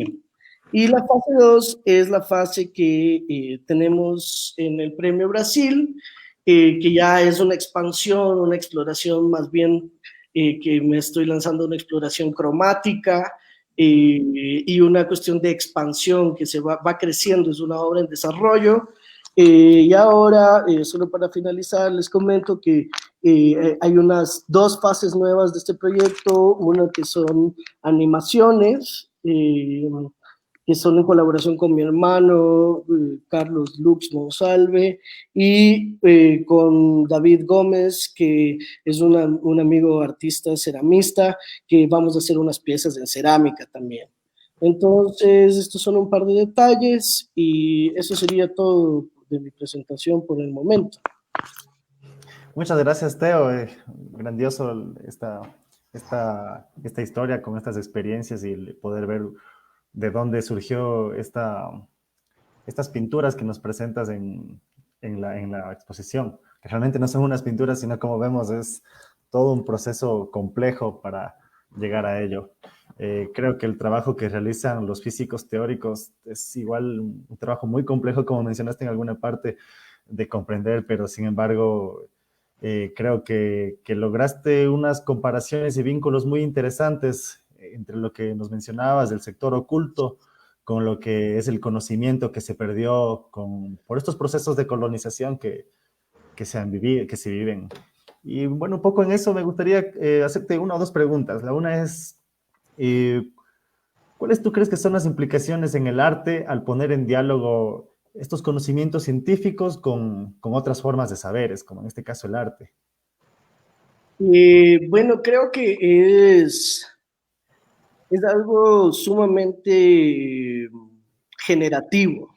Y la fase 2 es la fase que tenemos en el Premio Brasil, que ya es una expansión, una exploración más bien, que me estoy lanzando una exploración cromática y una cuestión de expansión que se va creciendo, es una obra en desarrollo. Y ahora, solo para finalizar, les comento que hay unas 2 fases nuevas de este proyecto, una que son animaciones, que son en colaboración con mi hermano, Carlos Lux Monsalve, y con David Gómez, que es un amigo artista ceramista, que vamos a hacer unas piezas en cerámica también. Entonces, estos son un par de detalles, y eso sería todo de mi presentación por el momento. Muchas gracias, Teo. Grandioso esta historia con estas experiencias y poder ver de dónde surgió estas pinturas que nos presentas en la exposición. Que realmente no son unas pinturas, sino como vemos es todo un proceso complejo para llegar a ello. Creo que el trabajo que realizan los físicos teóricos es igual un trabajo muy complejo, como mencionaste en alguna parte, de comprender, pero sin embargo creo que lograste unas comparaciones y vínculos muy interesantes entre lo que nos mencionabas del sector oculto con lo que es el conocimiento que se perdió por estos procesos de colonización que se viven. Y bueno, un poco en eso me gustaría hacerte una o dos preguntas. La una es, ¿cuáles tú crees que son las implicaciones en el arte al poner en diálogo estos conocimientos científicos con otras formas de saberes, como en este caso el arte? Bueno, creo que es algo sumamente generativo.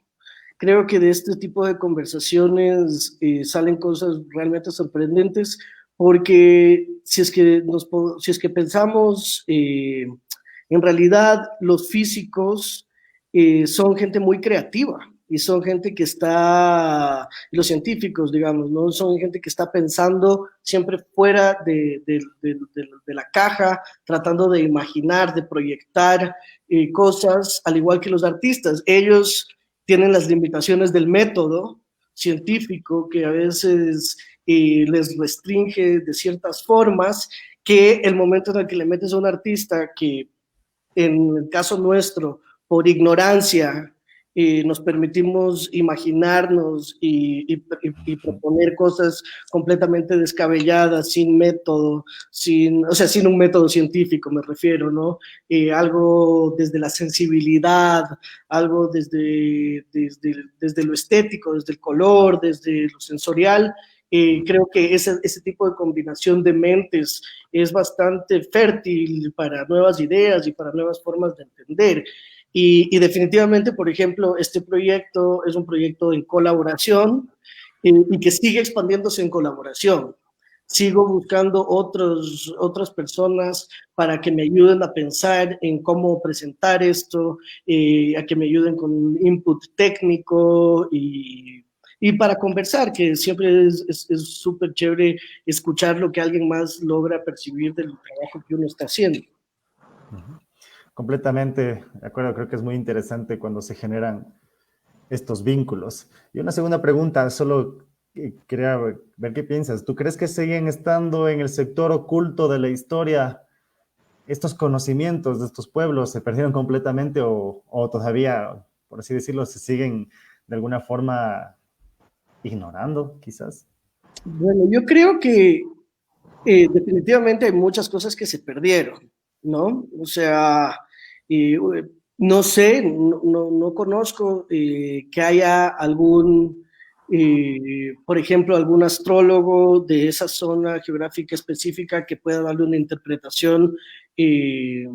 Creo que de este tipo de conversaciones salen cosas realmente sorprendentes, porque si es que pensamos, en realidad los físicos son gente muy creativa. Y son gente que los científicos, digamos, ¿no? Son gente que está pensando siempre fuera de la caja, tratando de imaginar, de proyectar cosas, al igual que los artistas. Ellos tienen las limitaciones del método científico, que a veces les restringe de ciertas formas que el momento en el que le metes a un artista que, en el caso nuestro, por ignorancia, nos permitimos imaginarnos y proponer cosas completamente descabelladas, sin método, o sea, sin un método científico me refiero, ¿no? Algo desde la sensibilidad, algo desde lo estético, desde el color, desde lo sensorial. Creo que ese tipo de combinación de mentes es bastante fértil para nuevas ideas y para nuevas formas de entender. Y definitivamente, por ejemplo, este proyecto es un proyecto en colaboración y que sigue expandiéndose en colaboración. Sigo buscando otras personas para que me ayuden a pensar en cómo presentar esto, a que me ayuden con input técnico y para conversar, que siempre es súper chévere escuchar lo que alguien más logra percibir del trabajo que uno está haciendo. Completamente de acuerdo, creo que es muy interesante cuando se generan estos vínculos. Y una segunda pregunta, solo quería ver qué piensas. ¿Tú crees que siguen estando en el sector oculto de la historia estos conocimientos de estos pueblos? ¿Se perdieron completamente o todavía, por así decirlo, se siguen de alguna forma ignorando, quizás? Bueno, yo creo que definitivamente hay muchas cosas que se perdieron, ¿no? O sea, eh, no sé, no conozco que haya por ejemplo, algún astrólogo de esa zona geográfica específica que pueda darle una interpretación eh,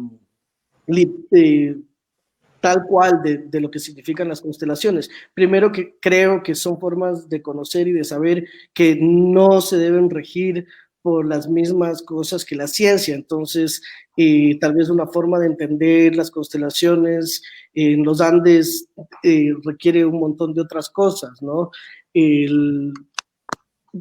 tal cual de lo que significan las constelaciones. Primero, que creo que son formas de conocer y de saber que no se deben regir por las mismas cosas que la ciencia. Entonces, tal vez una forma de entender las constelaciones en los Andes requiere un montón de otras cosas, ¿no?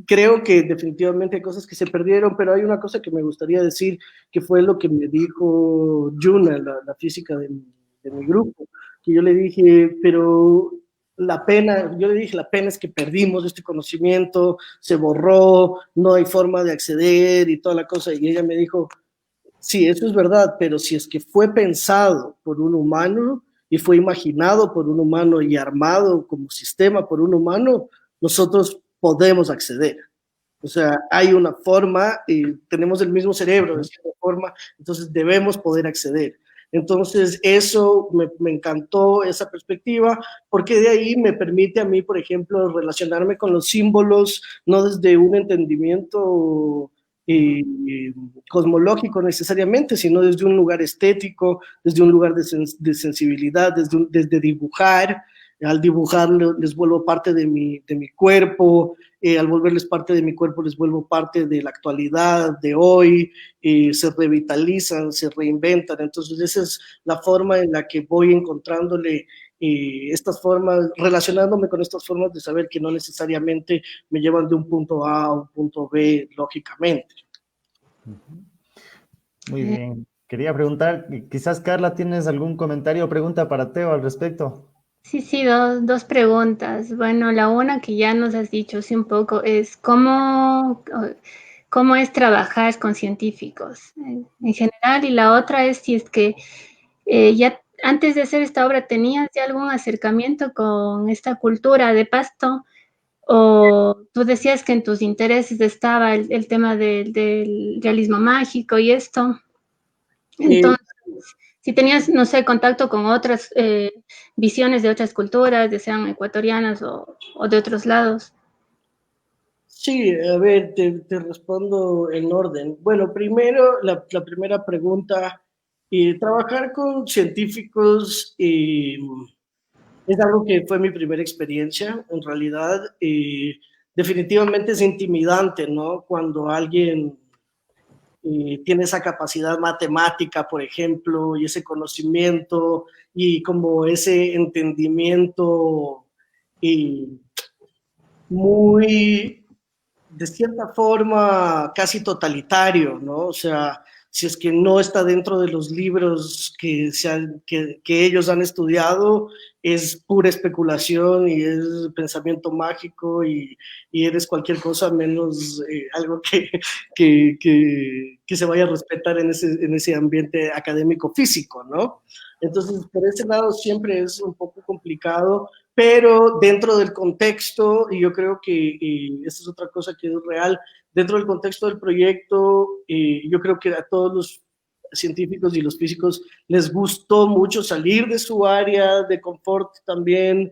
Creo que definitivamente hay cosas que se perdieron, pero hay una cosa que me gustaría decir, que fue lo que me dijo Yuna, la física de mi grupo, que yo le dije, pero yo le dije, la pena es que perdimos este conocimiento, se borró, no hay forma de acceder y toda la cosa, y ella me dijo, sí, eso es verdad, pero si es que fue pensado por un humano y fue imaginado por un humano y armado como sistema por un humano, nosotros podemos acceder. O sea, hay una forma y tenemos el mismo cerebro de cierta forma, entonces debemos poder acceder. Entonces, eso me encantó, esa perspectiva, porque de ahí me permite a mí, por ejemplo, relacionarme con los símbolos, no desde un entendimiento eh, cosmológico necesariamente, sino desde un lugar estético, desde un lugar de sensibilidad, desde dibujar. Al dibujar les vuelvo parte de mi cuerpo, al volverles parte de mi cuerpo les vuelvo parte de la actualidad, de hoy, se revitalizan, se reinventan. Entonces esa es la forma en la que voy encontrándole estas formas, relacionándome con estas formas de saber que no necesariamente me llevan de un punto A a un punto B, lógicamente. Muy bien. Quería preguntar, quizás Carla, ¿tienes algún comentario o pregunta para Teo al respecto? Sí, dos preguntas. Bueno, la una que ya nos has dicho sí un poco es cómo es trabajar con científicos en general, y la otra es si es que ya antes de hacer esta obra tenías ya algún acercamiento con esta cultura de Pasto, o tú decías que en tus intereses estaba el tema del realismo mágico y esto. Entonces, si tenías, no sé, contacto con otras visiones de otras culturas, ya sean ecuatorianas o de otros lados. Sí, a ver, te respondo en orden. Bueno, primero, la primera pregunta, trabajar con científicos es algo que fue mi primera experiencia, en realidad. Definitivamente es intimidante, ¿no? Cuando alguien tiene esa capacidad matemática, por ejemplo, y ese conocimiento y como ese entendimiento muy, de cierta forma, casi totalitario, ¿no? O sea, si es que no está dentro de los libros que ellos han estudiado, es pura especulación y es pensamiento mágico y eres cualquier cosa menos algo que se vaya a respetar en ese ambiente académico físico, ¿no? Entonces, por ese lado siempre es un poco complicado, pero dentro del contexto, y yo creo que esta es otra cosa que es real, dentro del contexto del proyecto, yo creo que a todos los científicos y los físicos les gustó mucho salir de su área de confort también,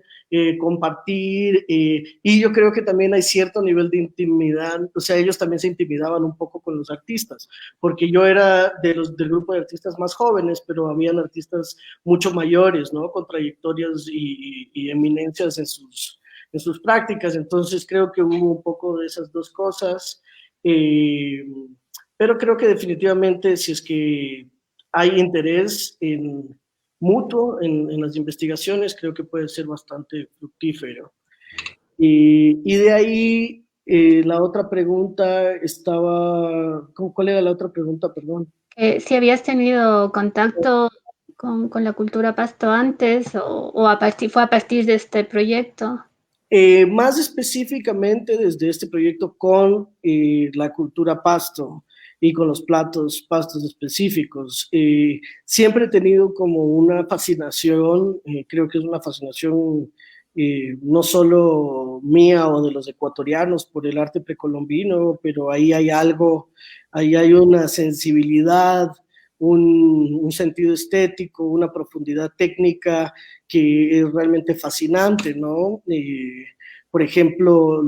compartir, y yo creo que también hay cierto nivel de intimidad, o sea, ellos también se intimidaban un poco con los artistas, porque yo era del grupo de artistas más jóvenes, pero habían artistas mucho mayores, ¿no? Con trayectorias y eminencias en sus prácticas, entonces creo que hubo un poco de esas dos cosas, pero creo que definitivamente si es que hay interés mutuo en las investigaciones, creo que puede ser bastante fructífero. Y de ahí la otra pregunta estaba, ¿cuál era la otra pregunta? Perdón. Si habías tenido contacto con la cultura Pasto antes o fue a partir de este proyecto. Más específicamente desde este proyecto con la cultura Pasto y con los pastos específicos. Siempre he tenido como una fascinación, creo que es una fascinación no solo mía o de los ecuatorianos por el arte precolombino, pero ahí hay algo, ahí hay una sensibilidad, un sentido estético, una profundidad técnica que es realmente fascinante, ¿no? Por ejemplo,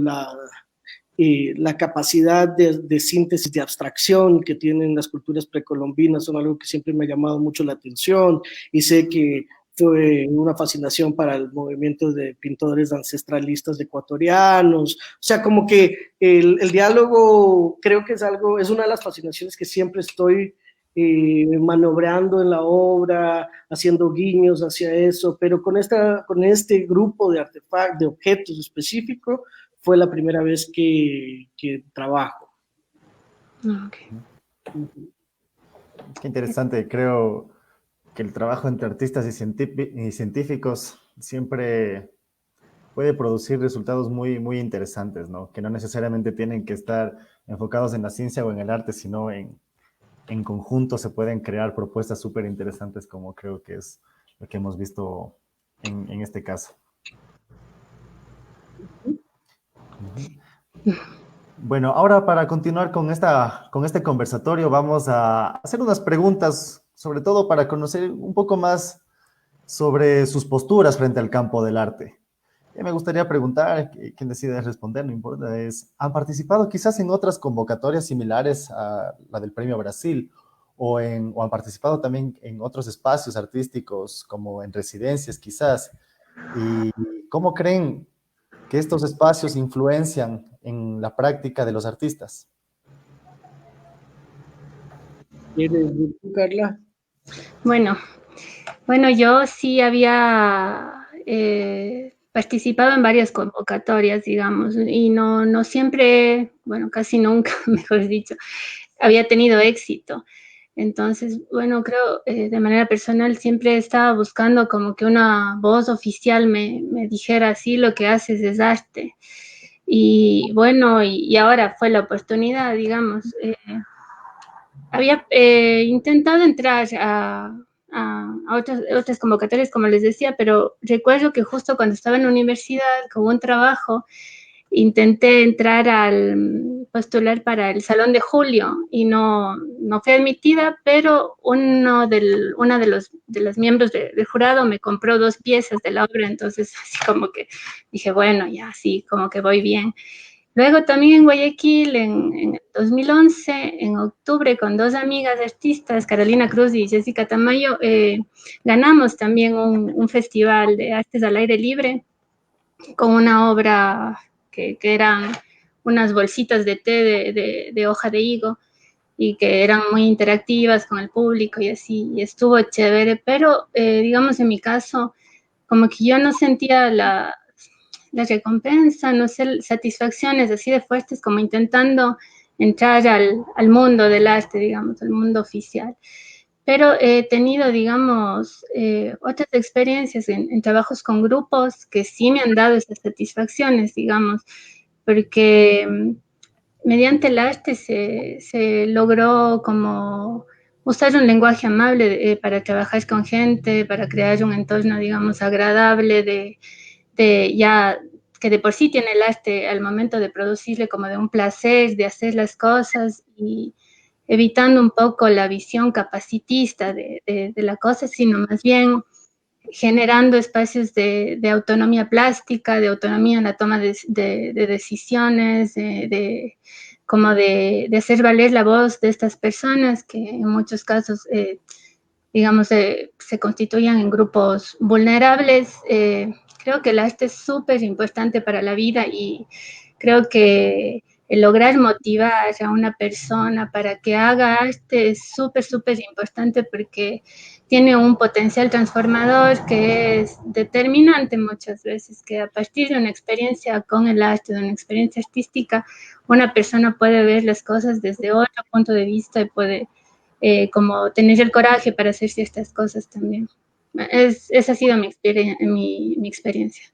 la capacidad de síntesis, de abstracción que tienen las culturas precolombinas son algo que siempre me ha llamado mucho la atención y sé que fue una fascinación para el movimiento de pintores ancestralistas ecuatorianos. O sea, como que el diálogo creo que es una de las fascinaciones que siempre estoy maniobrando en la obra, haciendo guiños hacia eso, pero con este grupo de artefactos, de objetos específicos, fue la primera vez que trabajo. Okay. Qué interesante, creo que el trabajo entre artistas y científicos siempre puede producir resultados muy, muy interesantes, ¿no? Que no necesariamente tienen que estar enfocados en la ciencia o en el arte, sino en conjunto se pueden crear propuestas súper interesantes, como creo que es lo que hemos visto en este caso. Bueno, ahora para continuar con este conversatorio vamos a hacer unas preguntas, sobre todo para conocer un poco más sobre sus posturas frente al campo del arte. Me gustaría preguntar, quien decide responder, no importa, ¿han participado quizás en otras convocatorias similares a la del Premio Brasil o han participado también en otros espacios artísticos como en residencias quizás? ¿Y cómo creen que estos espacios influencian en la práctica de los artistas? ¿Quieres decir, Carla? Bueno, yo sí había participado en varias convocatorias, digamos, y no siempre, bueno, casi nunca, mejor dicho, había tenido éxito. Entonces, bueno, creo de manera personal siempre estaba buscando como que una voz oficial me dijera, sí, lo que haces es arte. Y bueno, y ahora fue la oportunidad, digamos. Había intentado entrar a otras convocatorias, como les decía, pero recuerdo que justo cuando estaba en la universidad con un trabajo, intenté entrar al postular para el Salón de Julio y no fui admitida, pero una de los miembros del jurado me compró 2 piezas de la obra, entonces así como que dije, bueno, ya sí, como que voy bien. Luego también en Guayaquil, en 2011, en octubre, con 2 amigas artistas, Carolina Cruz y Jessica Tamayo, ganamos también un festival de artes al aire libre con una obra que eran unas bolsitas de té de hoja de higo y que eran muy interactivas con el público y así, y estuvo chévere, pero digamos en mi caso, como que yo no sentía la recompensa, no sé, satisfacciones así de fuertes como intentando entrar al mundo del arte, digamos, al mundo oficial. Pero he tenido, digamos, otras experiencias en trabajos con grupos que sí me han dado esas satisfacciones, digamos, porque mediante el arte se logró como usar un lenguaje amable para trabajar con gente, para crear un entorno, digamos, agradable de ya que de por sí tiene el arte al momento de producirle como de un placer, de hacer las cosas y evitando un poco la visión capacitista de la cosa, sino más bien generando espacios de autonomía plástica, de autonomía en la toma de decisiones, como de hacer valer la voz de estas personas que en muchos casos, digamos, se constituyen en grupos vulnerables. Creo que el arte es súper importante para la vida y creo que el lograr motivar a una persona para que haga arte es súper, súper importante porque tiene un potencial transformador que es determinante muchas veces, que a partir de una experiencia con el arte, de una experiencia artística, una persona puede ver las cosas desde otro punto de vista y puede como tener el coraje para hacer ciertas cosas también. Esa ha sido mi experiencia.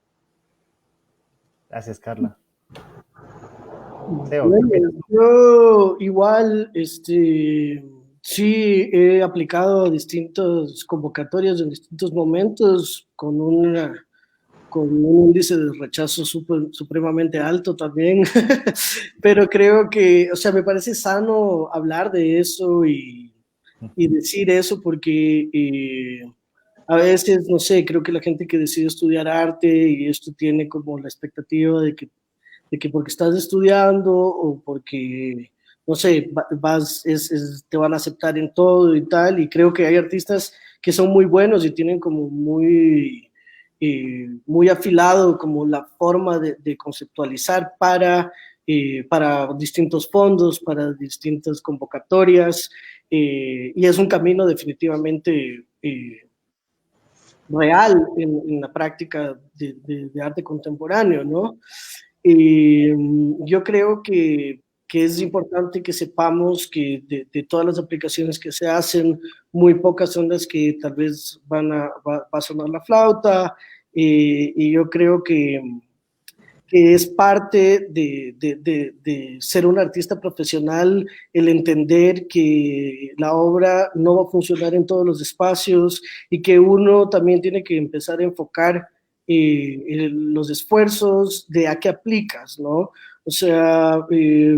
Gracias, Carla. Teo, ¿qué Bueno, opinas? yo igual, sí he aplicado distintas convocatorias en distintos momentos con un índice de rechazo supremamente alto también, pero creo que, o sea, me parece sano hablar de eso y decir eso porque a veces, no sé, creo que la gente que decide estudiar arte y esto tiene como la expectativa de que porque estás estudiando o porque, no sé, te van a aceptar en todo y tal, y creo que hay artistas que son muy buenos y tienen como muy afilado como la forma de conceptualizar para distintos fondos, para distintas convocatorias, y es un camino definitivamente real en la práctica de arte contemporáneo, ¿no? Yo creo que es importante que sepamos que de todas las aplicaciones que se hacen, muy pocas son las que tal vez va a sonar la flauta, y yo creo que es parte de ser un artista profesional, el entender que la obra no va a funcionar en todos los espacios y que uno también tiene que empezar a enfocar los esfuerzos de a qué aplicas, ¿no? O sea,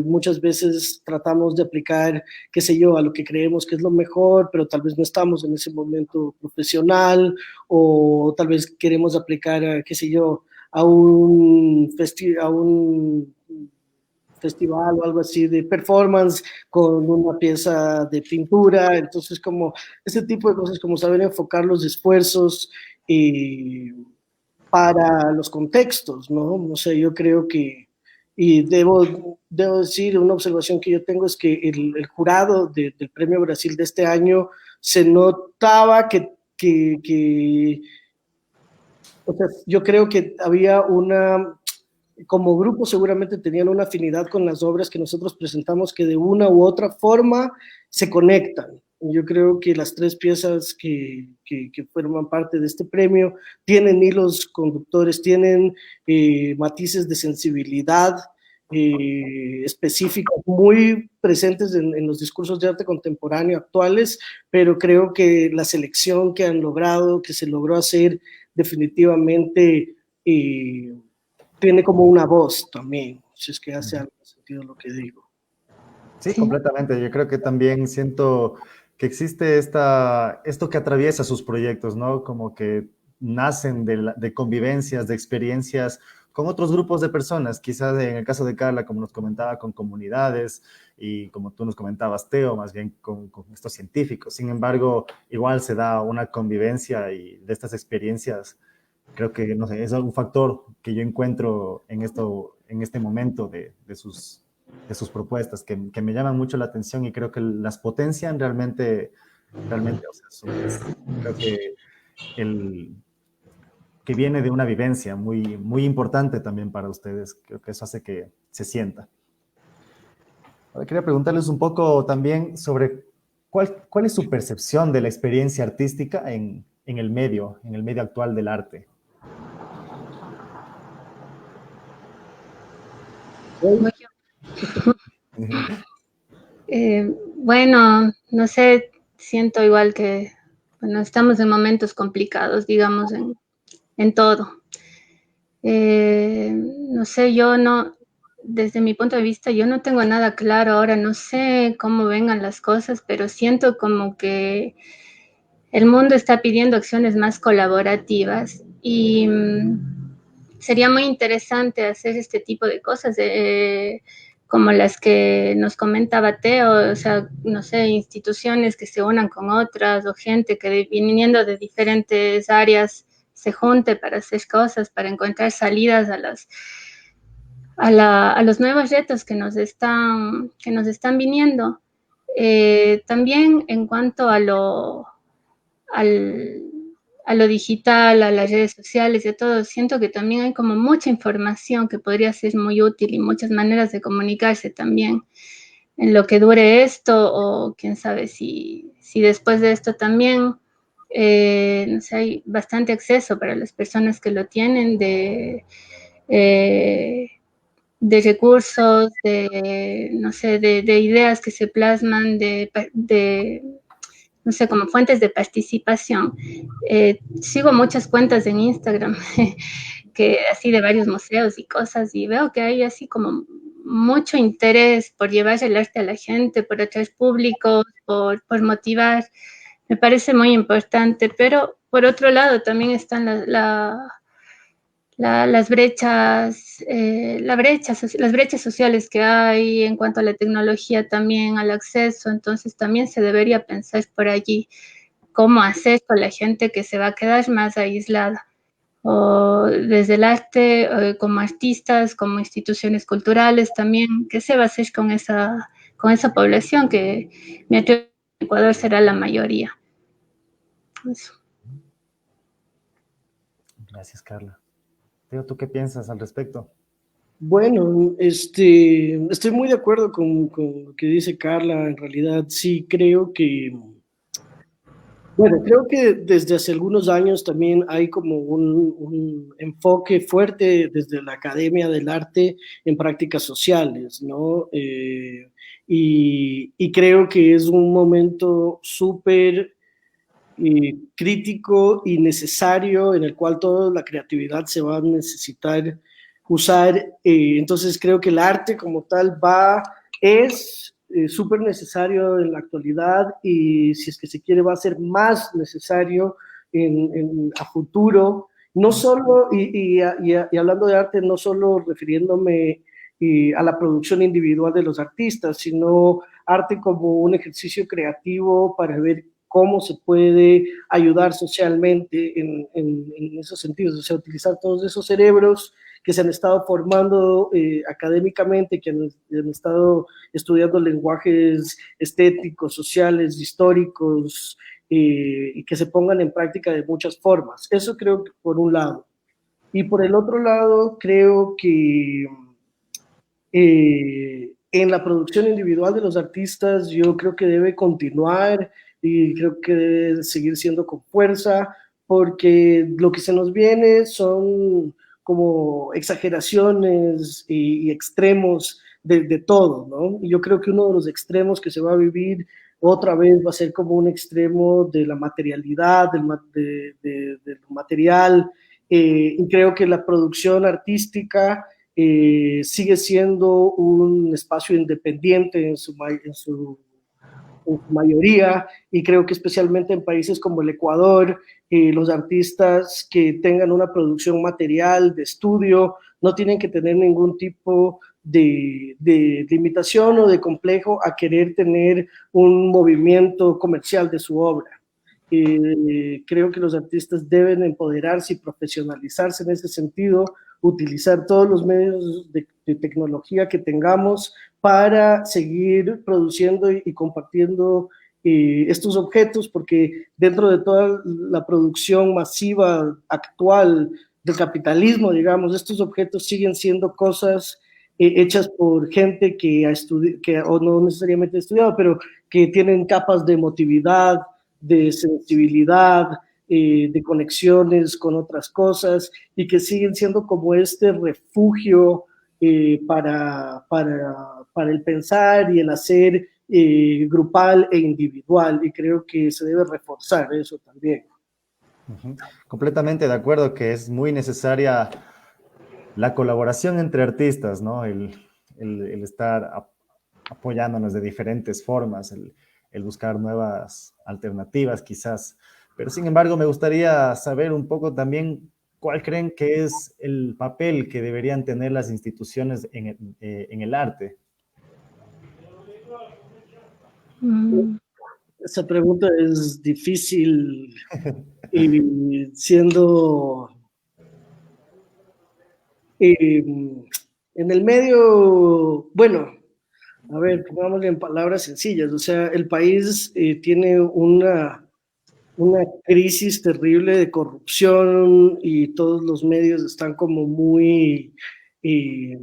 muchas veces tratamos de aplicar, qué sé yo, a lo que creemos que es lo mejor, pero tal vez no estamos en ese momento profesional, o tal vez queremos aplicar, qué sé yo, a un festival o algo así de performance con una pieza de pintura. Entonces, como ese tipo de cosas, como saber enfocar los esfuerzos para los contextos, ¿no? O sea, yo creo que, y debo decir, una observación que yo tengo es que el jurado del Premio Brasil de este año se notaba que o sea, yo creo que había como grupo seguramente tenían una afinidad con las obras que nosotros presentamos que de una u otra forma se conectan. Yo creo que las tres piezas que forman parte de este premio tienen hilos conductores, tienen matices de sensibilidad específicos muy presentes en los discursos de arte contemporáneo actuales, pero creo que la selección que han logrado, que se logró hacer definitivamente tiene como una voz también, si es que hace algo sentido lo que digo. Sí, Sí. completamente. Yo creo que también siento que existe esto que atraviesa sus proyectos, ¿no? Como que nacen de convivencias, de experiencias con otros grupos de personas, quizás en el caso de Carla, como nos comentaba, con comunidades y como tú nos comentabas, Teo, más bien con estos científicos. Sin embargo, igual se da una convivencia y de estas experiencias, creo que, no sé, es un factor que yo encuentro en este momento de sus propuestas, que me llaman mucho la atención y creo que las potencian realmente, o sea, creo que el que viene de una vivencia muy importante también para ustedes, creo que eso hace que se sienta. Ahora quería preguntarles un poco también sobre cuál es su percepción de la experiencia artística en el medio actual del arte. Voy yo. Bueno, no sé, siento igual que, bueno, estamos en momentos complicados, digamos, en todo. No sé, yo no, desde mi punto de vista, yo no tengo nada claro ahora, no sé cómo vengan las cosas, pero siento como que el mundo está pidiendo acciones más colaborativas y sería muy interesante hacer este tipo de cosas, como las que nos comentaba Teo, o sea, no sé, instituciones que se unan con otras o gente que viniendo de diferentes áreas se junte para hacer cosas, para encontrar salidas a los nuevos retos que nos están viniendo. También en cuanto al, a lo digital, a las redes sociales y a todo, siento que también hay como mucha información que podría ser muy útil y muchas maneras de comunicarse también en lo que dure esto o quién sabe si después de esto también, no sé, hay bastante acceso para las personas que lo tienen eh, de recursos, no sé, de ideas que se plasman, no sé, como fuentes de participación. Sigo muchas cuentas en Instagram, que así de varios museos y cosas, y veo que hay así como mucho interés por llevar el arte a la gente, por atraer públicos, por motivar. Me parece muy importante, pero por otro lado también están las brechas, las brechas sociales que hay en cuanto a la tecnología también, al acceso, entonces también se debería pensar por allí cómo hacer con la gente que se va a quedar más aislada, o desde el arte, como artistas, como instituciones culturales también, qué se va a hacer con esa población que me atrevo que Ecuador será la mayoría. Eso. Gracias, Carla. Teo, ¿tú qué piensas al respecto? Bueno, estoy muy de acuerdo con lo que dice Carla. En realidad, sí creo que, bueno, creo que desde hace algunos años también hay como un enfoque fuerte desde la Academia del Arte en prácticas sociales, ¿no? Y creo que es un momento súper crítico y necesario en el cual toda la creatividad se va a necesitar usar. Entonces creo que el arte como tal es súper necesario en la actualidad y si es que se quiere va a ser más necesario a futuro. No solo, y hablando de arte, no solo refiriéndome a la producción individual de los artistas, sino arte como un ejercicio creativo para ver cómo se puede ayudar socialmente en esos sentidos, o sea, utilizar todos esos cerebros que se han estado formando académicamente, que han estado estudiando lenguajes estéticos, sociales, históricos, y que se pongan en práctica de muchas formas. Eso creo que por un lado. Y por el otro lado, creo que en la producción individual de los artistas, yo creo que debe continuar y creo que debe seguir siendo con fuerza, porque lo que se nos viene son como exageraciones y extremos de todo, ¿no? Y yo creo que uno de los extremos que se va a vivir otra vez va a ser como un extremo de la materialidad, de lo material, y creo que la producción artística sigue siendo un espacio independiente en su mayoría, y creo que especialmente en países como el Ecuador, los artistas que tengan una producción material de estudio no tienen que tener ningún tipo de limitación o de complejo a querer tener un movimiento comercial de su obra. Creo que los artistas deben empoderarse y profesionalizarse en ese sentido, utilizar todos los medios de tecnología que tengamos para seguir produciendo y compartiendo estos objetos, porque dentro de toda la producción masiva actual del capitalismo, digamos, estos objetos siguen siendo cosas hechas por gente que ha estudiado, o no necesariamente ha estudiado, pero que tienen capas de emotividad, de sensibilidad, de conexiones con otras cosas, y que siguen siendo como este refugio para el pensar y el hacer grupal e individual, y creo que se debe reforzar eso también. Completamente de acuerdo que es muy necesaria la colaboración entre artistas, ¿no? El estar apoyándonos de diferentes formas, el buscar nuevas alternativas quizás. Pero sin embargo, me gustaría saber un poco también cuál creen que es el papel que deberían tener las instituciones en el arte. Esa pregunta es difícil y siendo en el medio, bueno, a ver, pongámosle en palabras sencillas, o sea, el país tiene una crisis terrible de corrupción y todos los medios están como muy eh,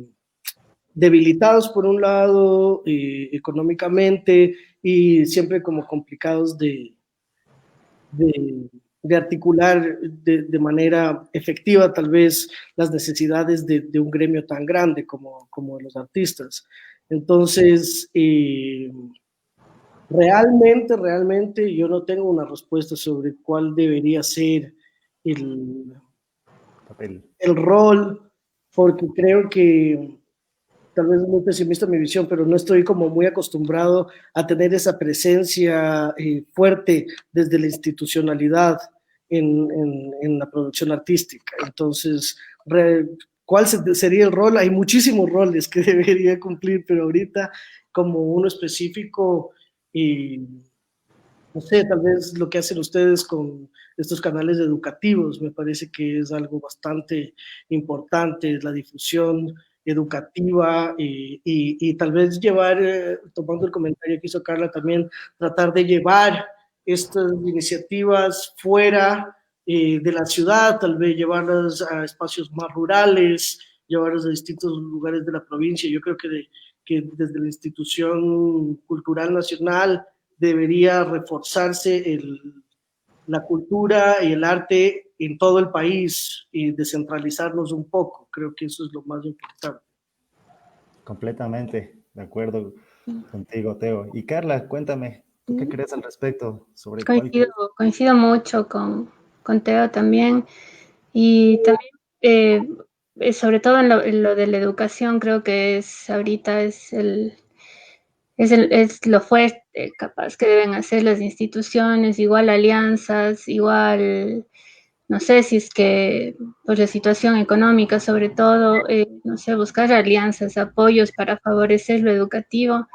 debilitados por un lado económicamente y siempre como complicados de articular de manera efectiva tal vez las necesidades de un gremio tan grande como los artistas. Entonces, realmente yo no tengo una respuesta sobre cuál debería ser el, Papel. el rol, porque creo que tal vez es muy pesimista mi visión, pero no estoy como muy acostumbrado a tener esa presencia fuerte desde la institucionalidad en la producción artística. Entonces, ¿cuál sería el rol? Hay muchísimos roles que debería cumplir, pero ahorita como uno específico y no sé, tal vez lo que hacen ustedes con estos canales educativos me parece que es algo bastante importante, la difusión educativa y tal vez llevar, tomando el comentario que hizo Carla también, tratar de llevar estas iniciativas fuera de la ciudad, tal vez llevarlas a espacios más rurales, llevarlas a distintos lugares de la provincia. Yo creo que desde la institución cultural nacional debería reforzarse la cultura y el arte en todo el país y descentralizarnos un poco. Creo que eso es lo más importante. Completamente de acuerdo contigo, Teo. Y Carla, cuéntame, ¿tú qué crees al respecto sobre cuál crees? Coincido mucho con Teo también. Y también, sobre todo en lo de la educación, creo que ahorita es lo fuerte, capaz que deben hacer las instituciones, igual alianzas, igual, no sé si es que por la situación económica, sobre todo, no sé, buscar alianzas, apoyos para favorecer lo educativo.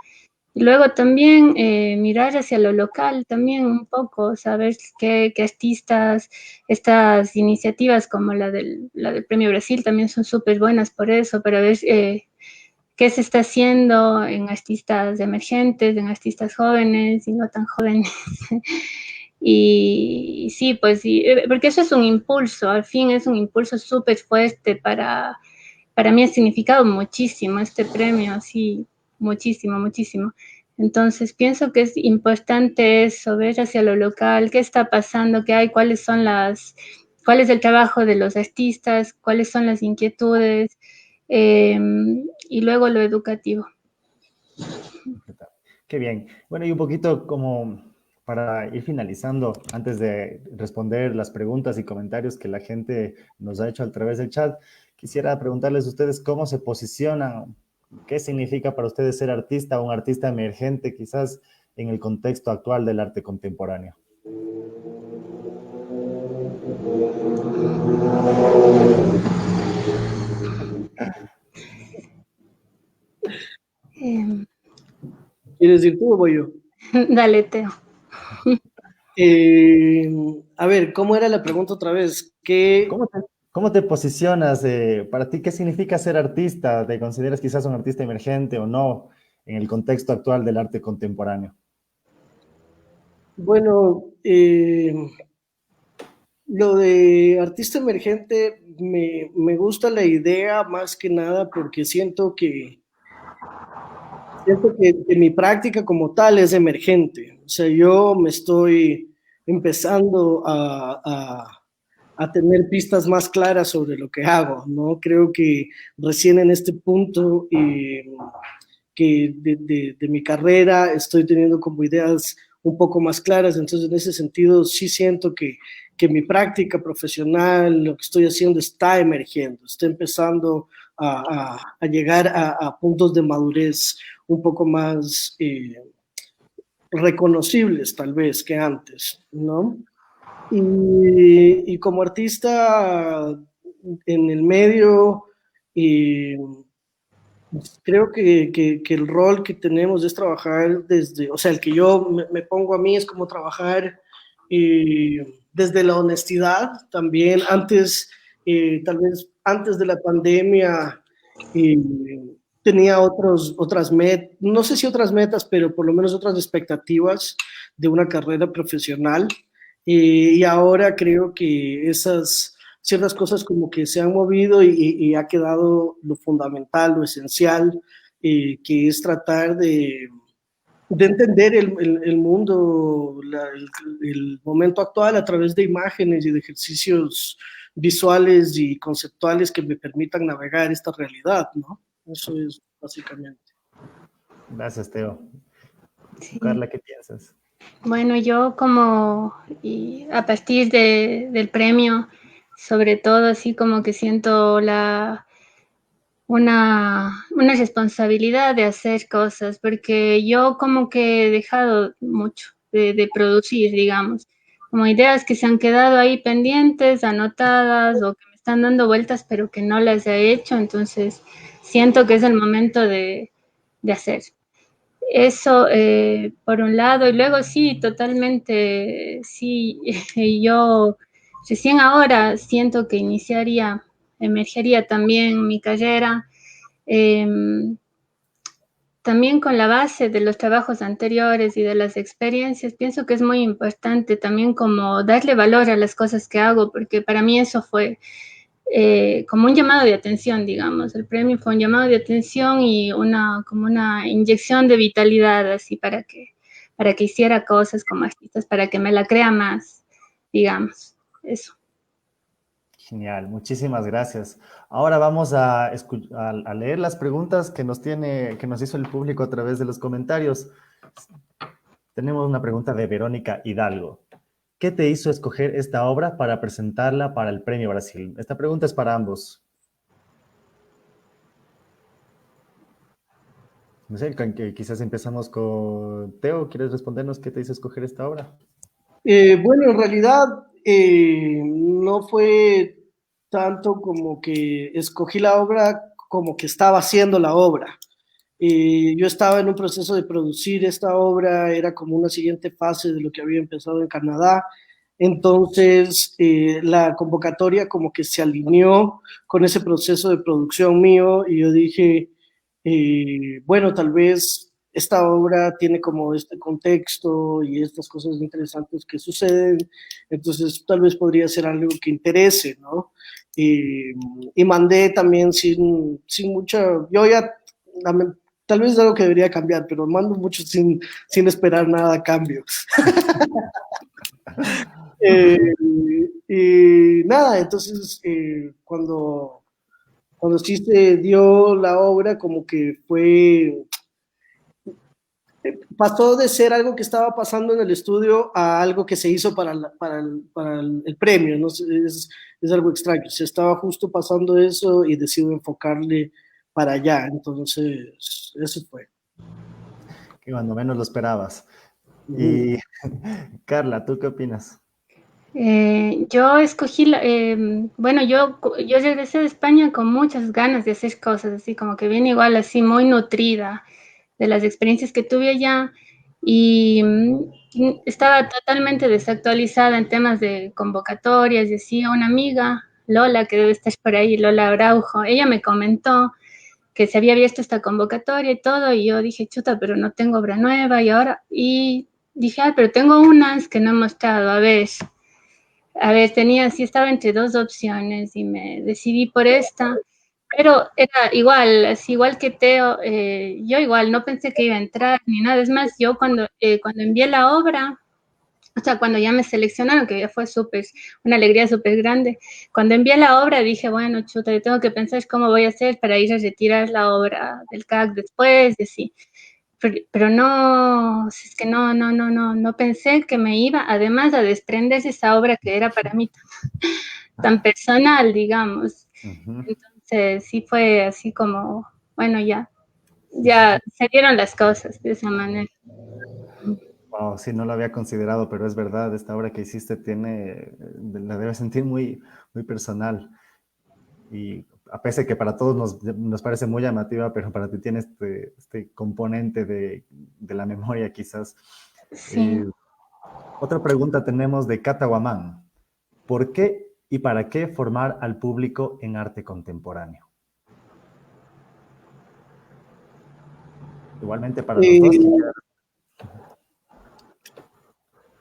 Y luego también mirar hacia lo local también un poco, saber qué artistas, estas iniciativas como la del Premio Brasil también son súper buenas por eso, para ver qué se está haciendo en artistas emergentes, en artistas jóvenes y no tan jóvenes. Y sí, pues sí, porque eso es un impulso, al fin es un impulso súper fuerte para mí ha significado muchísimo este premio, sí, muchísimo, muchísimo. Entonces pienso que es importante eso, ver hacia lo local, qué está pasando, qué hay, cuál es el trabajo de los artistas, cuáles son las inquietudes, y luego lo educativo. Qué bien. Bueno, y un poquito como para ir finalizando, antes de responder las preguntas y comentarios que la gente nos ha hecho a través del chat, quisiera preguntarles a ustedes cómo se posicionan, qué significa para ustedes ser artista o un artista emergente, quizás en el contexto actual del arte contemporáneo. ¿Quieres decir tú o voy yo? Dale, Teo. A ver, ¿cómo era la pregunta otra vez? ¿Qué? ¿Cómo te posicionas? Para ti, ¿qué significa ser artista? ¿Te consideras quizás un artista emergente o no en el contexto actual del arte contemporáneo? Bueno, lo de artista emergente me gusta la idea más que nada porque siento que Pienso que mi práctica como tal es emergente. O sea, yo me estoy empezando a tener pistas más claras sobre lo que hago, ¿no? Creo que recién en este punto que de mi carrera estoy teniendo como ideas un poco más claras, entonces en ese sentido sí siento que mi práctica profesional, lo que estoy haciendo está emergiendo, está empezando a llegar a puntos de madurez un poco más reconocibles tal vez que antes, ¿no? Y como artista en el medio, y creo que el rol que tenemos es trabajar desde, o sea, el que yo me pongo a mí es como trabajar desde la honestidad también. Antes, tal vez antes de la pandemia, eh, tenía otras metas, no sé si otras metas, pero por lo menos otras expectativas de una carrera profesional. Y ahora creo que esas ciertas cosas como que se han movido y ha quedado lo fundamental, lo esencial, que es tratar de entender el mundo, el momento actual a través de imágenes y de ejercicios visuales y conceptuales que me permitan navegar esta realidad, ¿no? Eso es básicamente. Gracias, Teo. Sí. Carla, ¿qué piensas? Bueno, yo como y a partir del premio, sobre todo así como que siento una responsabilidad de hacer cosas, porque yo como que he dejado mucho de producir, digamos, como ideas que se han quedado ahí pendientes, anotadas o que me están dando vueltas, pero que no las he hecho, entonces siento que es el momento de hacer. Eso por un lado, y luego sí, totalmente, sí, yo recién ahora siento que emergería también mi carrera, eh, también con la base de los trabajos anteriores y de las experiencias, pienso que es muy importante también como darle valor a las cosas que hago, porque para mí eso fue como un llamado de atención, digamos. El premio fue un llamado de atención y como una inyección de vitalidad, así para que hiciera cosas como artistas, para que me la crea más, digamos. Eso. Genial, muchísimas gracias. Ahora vamos a leer las preguntas que que nos hizo el público a través de los comentarios. Tenemos una pregunta de Verónica Hidalgo. ¿Qué te hizo escoger esta obra para presentarla para el Premio Brasil? Esta pregunta es para ambos. No sé, quizás empezamos con Teo. ¿Quieres respondernos qué te hizo escoger esta obra? Bueno, en realidad no fue tanto como que escogí la obra como que estaba haciendo la obra. Yo estaba en un proceso de producir esta obra, era como una siguiente fase de lo que había empezado en Canadá. Entonces, la convocatoria como que se alineó con ese proceso de producción mío y yo dije, bueno, tal vez esta obra tiene como este contexto y estas cosas interesantes que suceden, entonces tal vez podría ser algo que interese, ¿no? Y mandé también sin mucha, yo ya, tal vez es algo que debería cambiar, pero mando mucho sin esperar nada a cambio. Y nada, entonces cuando sí se dio la obra, como que pasó de ser algo que estaba pasando en el estudio a algo que se hizo para el premio, ¿no? Es algo extraño, se estaba justo pasando eso y decido enfocarle para allá, entonces eso fue. Que cuando menos lo esperabas. Y Carla, ¿tú qué opinas? Yo escogí, bueno, yo regresé de España con muchas ganas de hacer cosas, así como que viene igual así muy nutrida de las experiencias que tuve allá y estaba totalmente desactualizada en temas de convocatorias. Decía una amiga, Lola, que debe estar por ahí, Lola Araujo, ella me comentó que se había visto esta convocatoria y todo, y yo dije, chuta, pero no tengo obra nueva y dije, pero tengo unas que no he mostrado, a ver, sí estaba entre dos opciones y me decidí por esta. Pero era igual, así igual que Teo, yo igual no pensé que iba a entrar ni nada. Es más, yo cuando envié la obra, o sea, cuando ya me seleccionaron, que ya fue súper, una alegría súper grande, cuando envié la obra dije, bueno, chuta, yo tengo que pensar cómo voy a hacer para ir a retirar la obra del CAC después, y así. Pero no, es que no pensé que me iba, además, a desprenderse esa obra que era para mí tan personal, digamos. Ujú. Entonces, sí fue así como, bueno, ya se dieron las cosas de esa manera. Wow, sí, no lo había considerado, pero es verdad, esta obra que hiciste la debes sentir muy, muy personal. Y a pesar de que para todos nos parece muy llamativa, pero para ti tiene este componente de la memoria quizás. Sí. Eh, Otra pregunta tenemos de Cata Guamán. ¿Por qué y para qué formar al público en arte contemporáneo? Igualmente para los dos. Eh,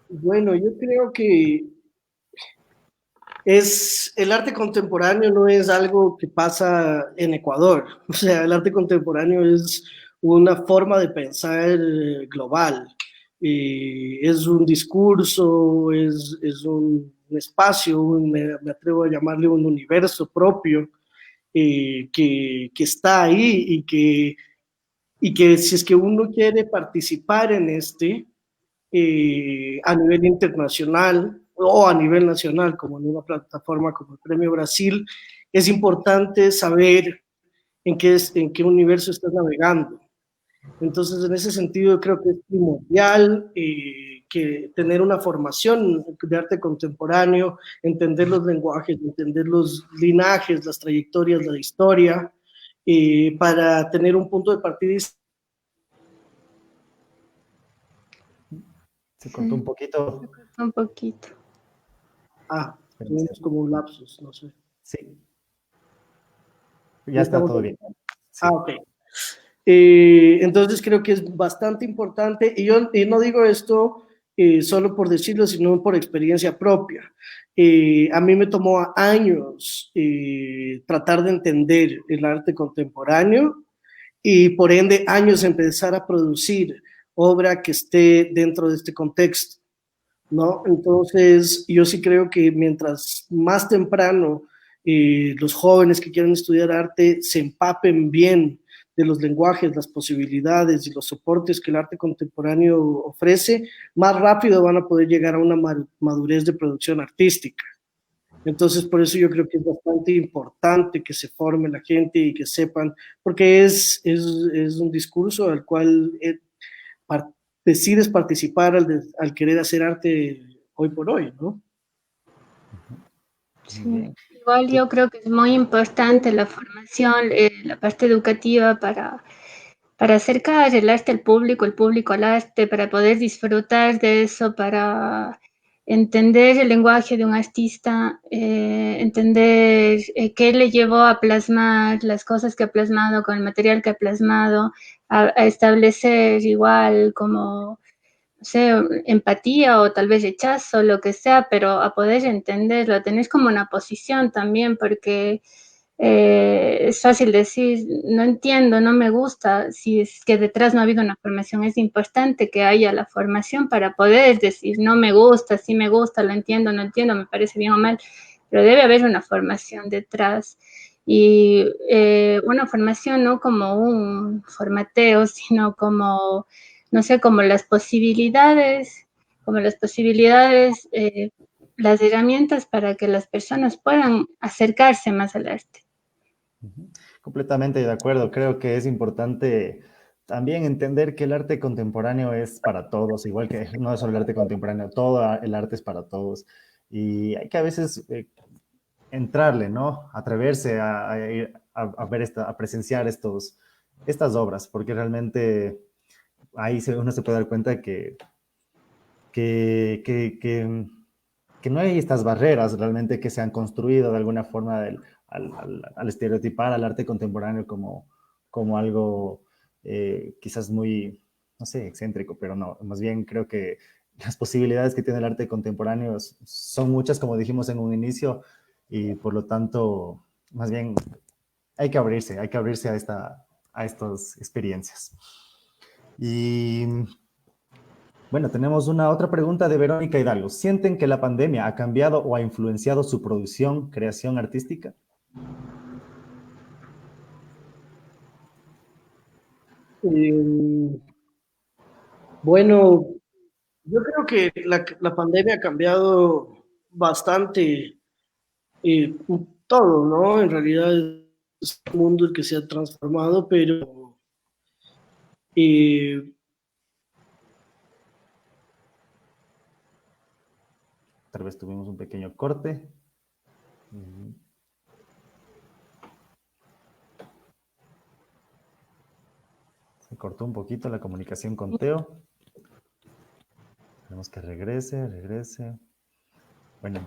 bueno, yo creo que el arte contemporáneo no es algo que pasa en Ecuador. O sea, el arte contemporáneo es una forma de pensar global. Es un discurso, es un espacio, me atrevo a llamarle un universo propio que está ahí y que si es que uno quiere participar en a nivel internacional o a nivel nacional, como en una plataforma como el Premio Brasil, es importante saber en qué universo estás navegando. Entonces, en ese sentido, creo que es primordial que tener una formación de arte contemporáneo, entender los lenguajes, entender los linajes, las trayectorias, la historia, para tener un punto de partida. Se cortó un Sí, poquito. un poquito. Ah, Espera, tuvimos como un lapsus, no sé. sí, ya ¿Ya está estamos? todo bien. Ah, Sí. ok. Entonces creo que es bastante importante y no digo esto solo por decirlo, sino por experiencia propia. A mí me tomó años tratar de entender el arte contemporáneo y por ende años empezar a producir obra que esté dentro de este contexto, ¿no? Entonces yo sí creo que mientras más temprano los jóvenes que quieren estudiar arte se empapen bien de los lenguajes, las posibilidades y los soportes que el arte contemporáneo ofrece, más rápido van a poder llegar a una madurez de producción artística. Entonces, por eso yo creo que es bastante importante que se forme la gente y que sepan, porque es un discurso al cual par decides participar al querer hacer arte hoy por hoy, ¿no? Muy Sí. bien. Igual yo creo que es muy importante la formación, la parte educativa para acercar el arte al público, el público al arte, para poder disfrutar de eso, para entender el lenguaje de un artista, entender qué le llevó a plasmar las cosas que ha plasmado con el material que ha plasmado, a establecer igual como no sé, empatía o tal vez rechazo, lo que sea, pero a poder entenderlo, tenés como una posición también, porque es fácil decir, no entiendo, no me gusta, si es que detrás no ha habido una formación, es importante que haya la formación para poder decir, no me gusta, sí me gusta, lo entiendo, no entiendo, me parece bien o mal, pero debe haber una formación detrás. Y una formación no como un formateo, sino como no sé, como las posibilidades, las herramientas para que las personas puedan acercarse más al arte. Ujú. Completamente de acuerdo. Creo que es importante también entender que el arte contemporáneo es para todos, igual que no es solo el arte contemporáneo, todo el arte es para todos. Y hay que a veces entrarle, ¿no? Atreverse a ir a ver a presenciar estas obras, porque realmente ahí uno se puede dar cuenta que, que, que, que no hay estas barreras realmente que se han construido de alguna forma al estereotipar al arte contemporáneo como algo quizás muy, no sé, excéntrico, pero no, más bien creo que las posibilidades que tiene el arte contemporáneo son muchas, como dijimos en un inicio, y por lo tanto, más bien hay que abrirse a estas experiencias. Y bueno, tenemos una otra pregunta de Verónica Hidalgo. ¿Sienten que la pandemia ha cambiado o ha influenciado su producción, creación artística? Eh, bueno, yo creo que la pandemia ha cambiado bastante todo, ¿no? En realidad es un mundo el que se ha transformado, pero eh, Tal vez tuvimos un pequeño corte. Mm, Se cortó un poquito la comunicación con Teo. Esperemos que regrese. Bueno,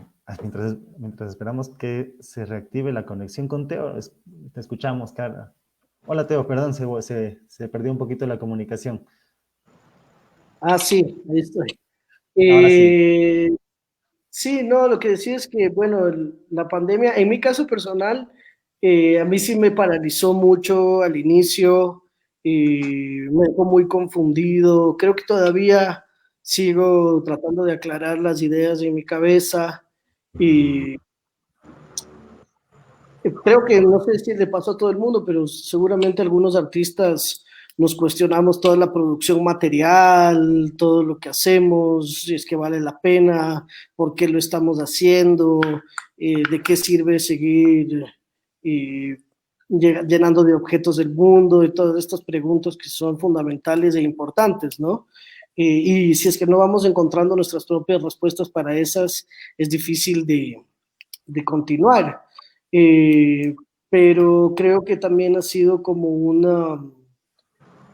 mientras esperamos que se reactive la conexión con Teo, te escuchamos, Carla. Hola, Teo, perdón, se perdió un poquito la comunicación. sí, ahí estoy. Ahora sí. Eh, sí, no, lo que decía es que, bueno, la pandemia, en mi caso personal, a mí sí me paralizó mucho al inicio, me dejó muy confundido, creo que todavía sigo tratando de aclarar las ideas en mi cabeza y creo que no sé si le pasó a todo el mundo, pero seguramente algunos artistas nos cuestionamos toda la producción material, todo lo que hacemos, si es que vale la pena, por qué lo estamos haciendo, de qué sirve seguir eh, llenando de objetos del mundo y todas estas preguntas que son fundamentales e importantes, ¿no? Y si es que no vamos encontrando nuestras propias respuestas para esas, es difícil de continuar. Eh, pero creo que también ha sido como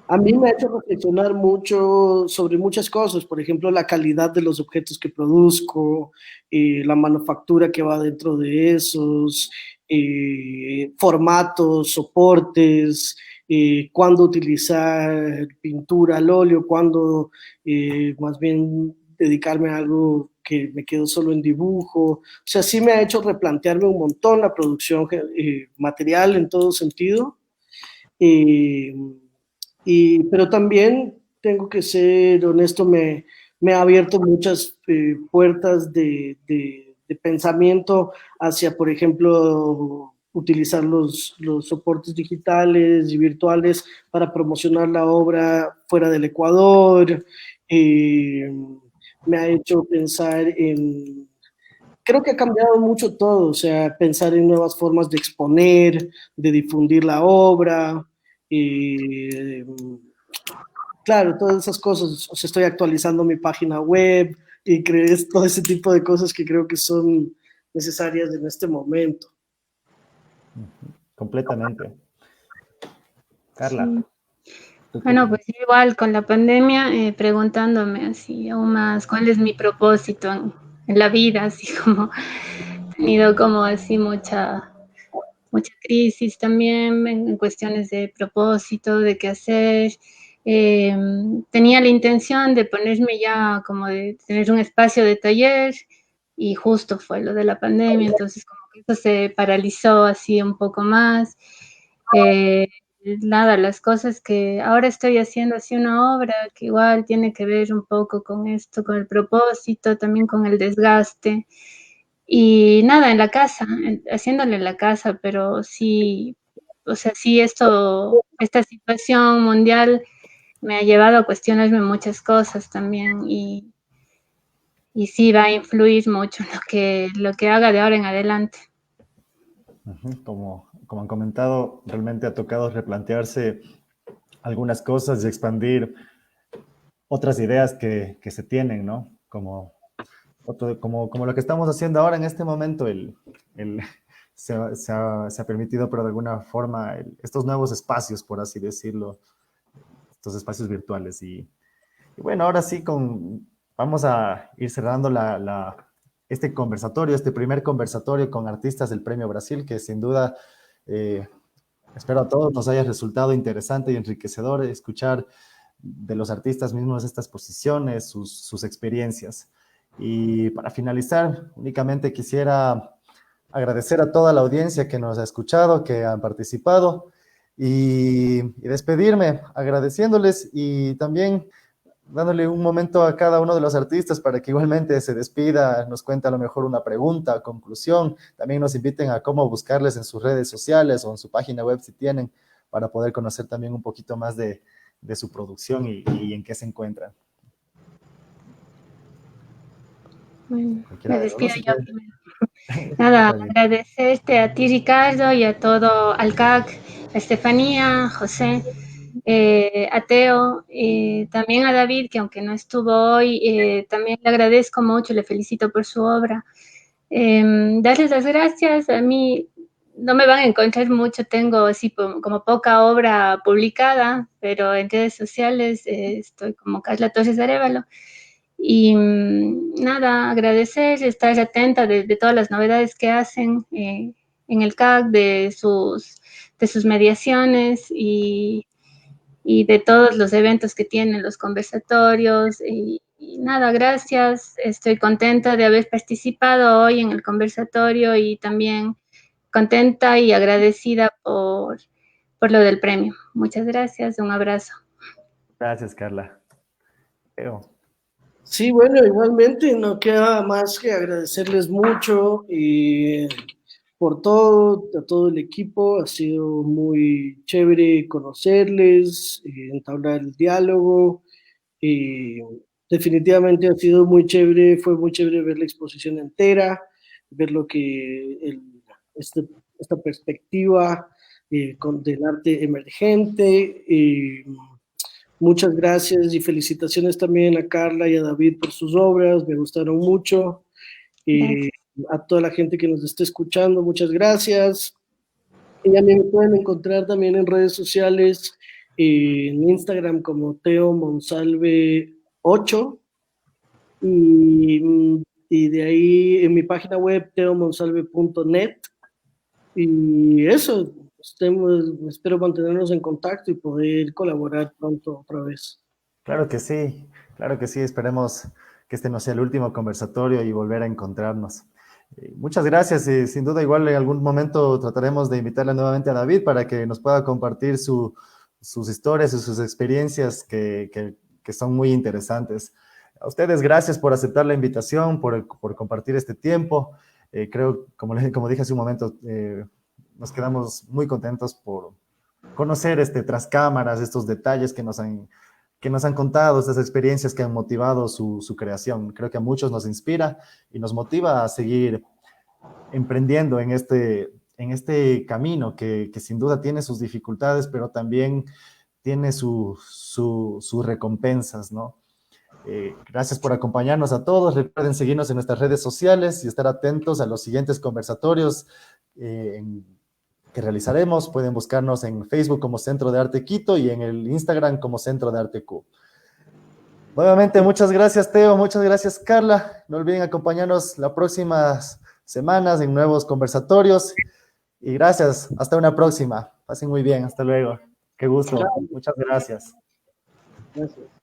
a mí me ha hecho reflexionar mucho sobre muchas cosas, por ejemplo, la calidad de los objetos que produzco, la manufactura que va dentro de esos, formatos, soportes, cuándo utilizar pintura al óleo, cuándo más bien dedicarme a algo que me quedo solo en dibujo. O sea, sí me ha hecho replantearme un montón la producción material en todo sentido. Eh, pero también tengo que ser honesto, me ha abierto muchas puertas de pensamiento hacia, por ejemplo, utilizar los soportes digitales y virtuales para promocionar la obra fuera del Ecuador. Eh, Me ha hecho pensar en, creo que ha cambiado mucho todo, o sea, pensar en nuevas formas de exponer, de difundir la obra, y claro, todas esas cosas, o sea, estoy actualizando mi página web y crees todo ese tipo de cosas que creo que son necesarias en este momento. Completamente. Carla, Sí. ¿tú qué Bueno, opinas? pues igual con la pandemia, preguntándome así aún más cuál es mi propósito en la vida, así como he tenido como así mucha crisis también en cuestiones de propósito, de qué hacer. Eh, Tenía la intención de ponerme ya como de tener un espacio de taller y justo fue lo de la pandemia, entonces como que eso se paralizó así un poco más. Eh, Nada, las cosas que ahora estoy haciendo así una obra que igual tiene que ver un poco con esto, con el propósito, también con el desgaste. Y nada, en la casa, haciéndole en la casa, pero sí, o sea, sí esta situación mundial me ha llevado a cuestionarme muchas cosas también y sí va a influir mucho en lo que haga de ahora en adelante. Como han comentado, realmente ha tocado replantearse algunas cosas y expandir otras ideas que se tienen, ¿no? Como lo que estamos haciendo ahora en este momento, el, se ha permitido, pero de alguna forma, estos nuevos espacios, por así decirlo, estos espacios virtuales. Y bueno, ahora sí, vamos a ir cerrando este conversatorio, este primer conversatorio con artistas del Premio Brasil, que sin duda, eh, espero a todos nos haya resultado interesante y enriquecedor escuchar de los artistas mismos estas posiciones, sus experiencias. Y para finalizar, únicamente quisiera agradecer a toda la audiencia que nos ha escuchado, que han participado y despedirme agradeciéndoles y también dándole un momento a cada uno de los artistas para que igualmente se despida, nos cuente a lo mejor una pregunta, conclusión, también nos inviten a cómo buscarles en sus redes sociales o en su página web si tienen, para poder conocer también un poquito más de su producción y en qué se encuentran. Bueno, Cualquiera me de los dos, despido si yo quieren. primero. Nada, Está bien. agradecerte a ti, Ricardo, y a todo, al CAC, a Estefanía, José, a Teo, también a David, que aunque no estuvo hoy, también le agradezco mucho, le felicito por su obra. Darles las gracias. A mí no me van a encontrar mucho, tengo así como poca obra publicada, pero en redes sociales estoy como Carla Torres Arévalo. Y nada, agradecer, estar atenta de todas las novedades que hacen en el CAC, de sus mediaciones y de todos los eventos que tienen, los conversatorios. Y nada, gracias. Estoy contenta de haber participado hoy en el conversatorio y también contenta y agradecida por lo del premio. Muchas gracias, un abrazo. Gracias, Carla. Teo. Sí, bueno, igualmente no queda más que agradecerles mucho por todo, a todo el equipo. Ha sido muy chévere conocerles, entablar el diálogo. Y definitivamente ha sido muy chévere, fue muy chévere ver la exposición entera, ver lo que este, esta perspectiva del arte emergente. Muchas gracias y felicitaciones también a Carla y a David por sus obras, me gustaron mucho. Gracias. A toda la gente que nos está escuchando, muchas gracias. Y a mí me pueden encontrar también en redes sociales, en Instagram como Teo Monsalve 8 y de ahí en mi página web teomonsalve.net. Y eso, espero mantenernos en contacto y poder colaborar pronto otra vez. Claro que sí, esperemos que este no sea el último conversatorio y volver a encontrarnos. Muchas gracias y sin duda igual en algún momento trataremos de invitarle nuevamente a David para que nos pueda compartir sus historias y sus experiencias que son muy interesantes. A ustedes gracias por aceptar la invitación, por compartir este tiempo. Creo, como dije hace un momento, nos quedamos muy contentos por conocer tras cámaras, estos detalles que nos han contado, estas experiencias que han motivado su creación. Creo que a muchos nos inspira y nos motiva a seguir emprendiendo en este camino que sin duda tiene sus dificultades, pero también tiene sus recompensas, ¿no? Gracias por acompañarnos a todos. Recuerden seguirnos en nuestras redes sociales y estar atentos a los siguientes conversatorios que realizaremos. Pueden buscarnos en Facebook como Centro de Arte Quito y en el Instagram como Centro de Arte Q. Nuevamente, muchas gracias, Teo. Muchas gracias, Carla. No olviden acompañarnos las próximas semanas en nuevos conversatorios. Y gracias. Hasta una próxima. Pasen muy bien. Hasta luego. Qué gusto. Chao. Muchas gracias. Gracias.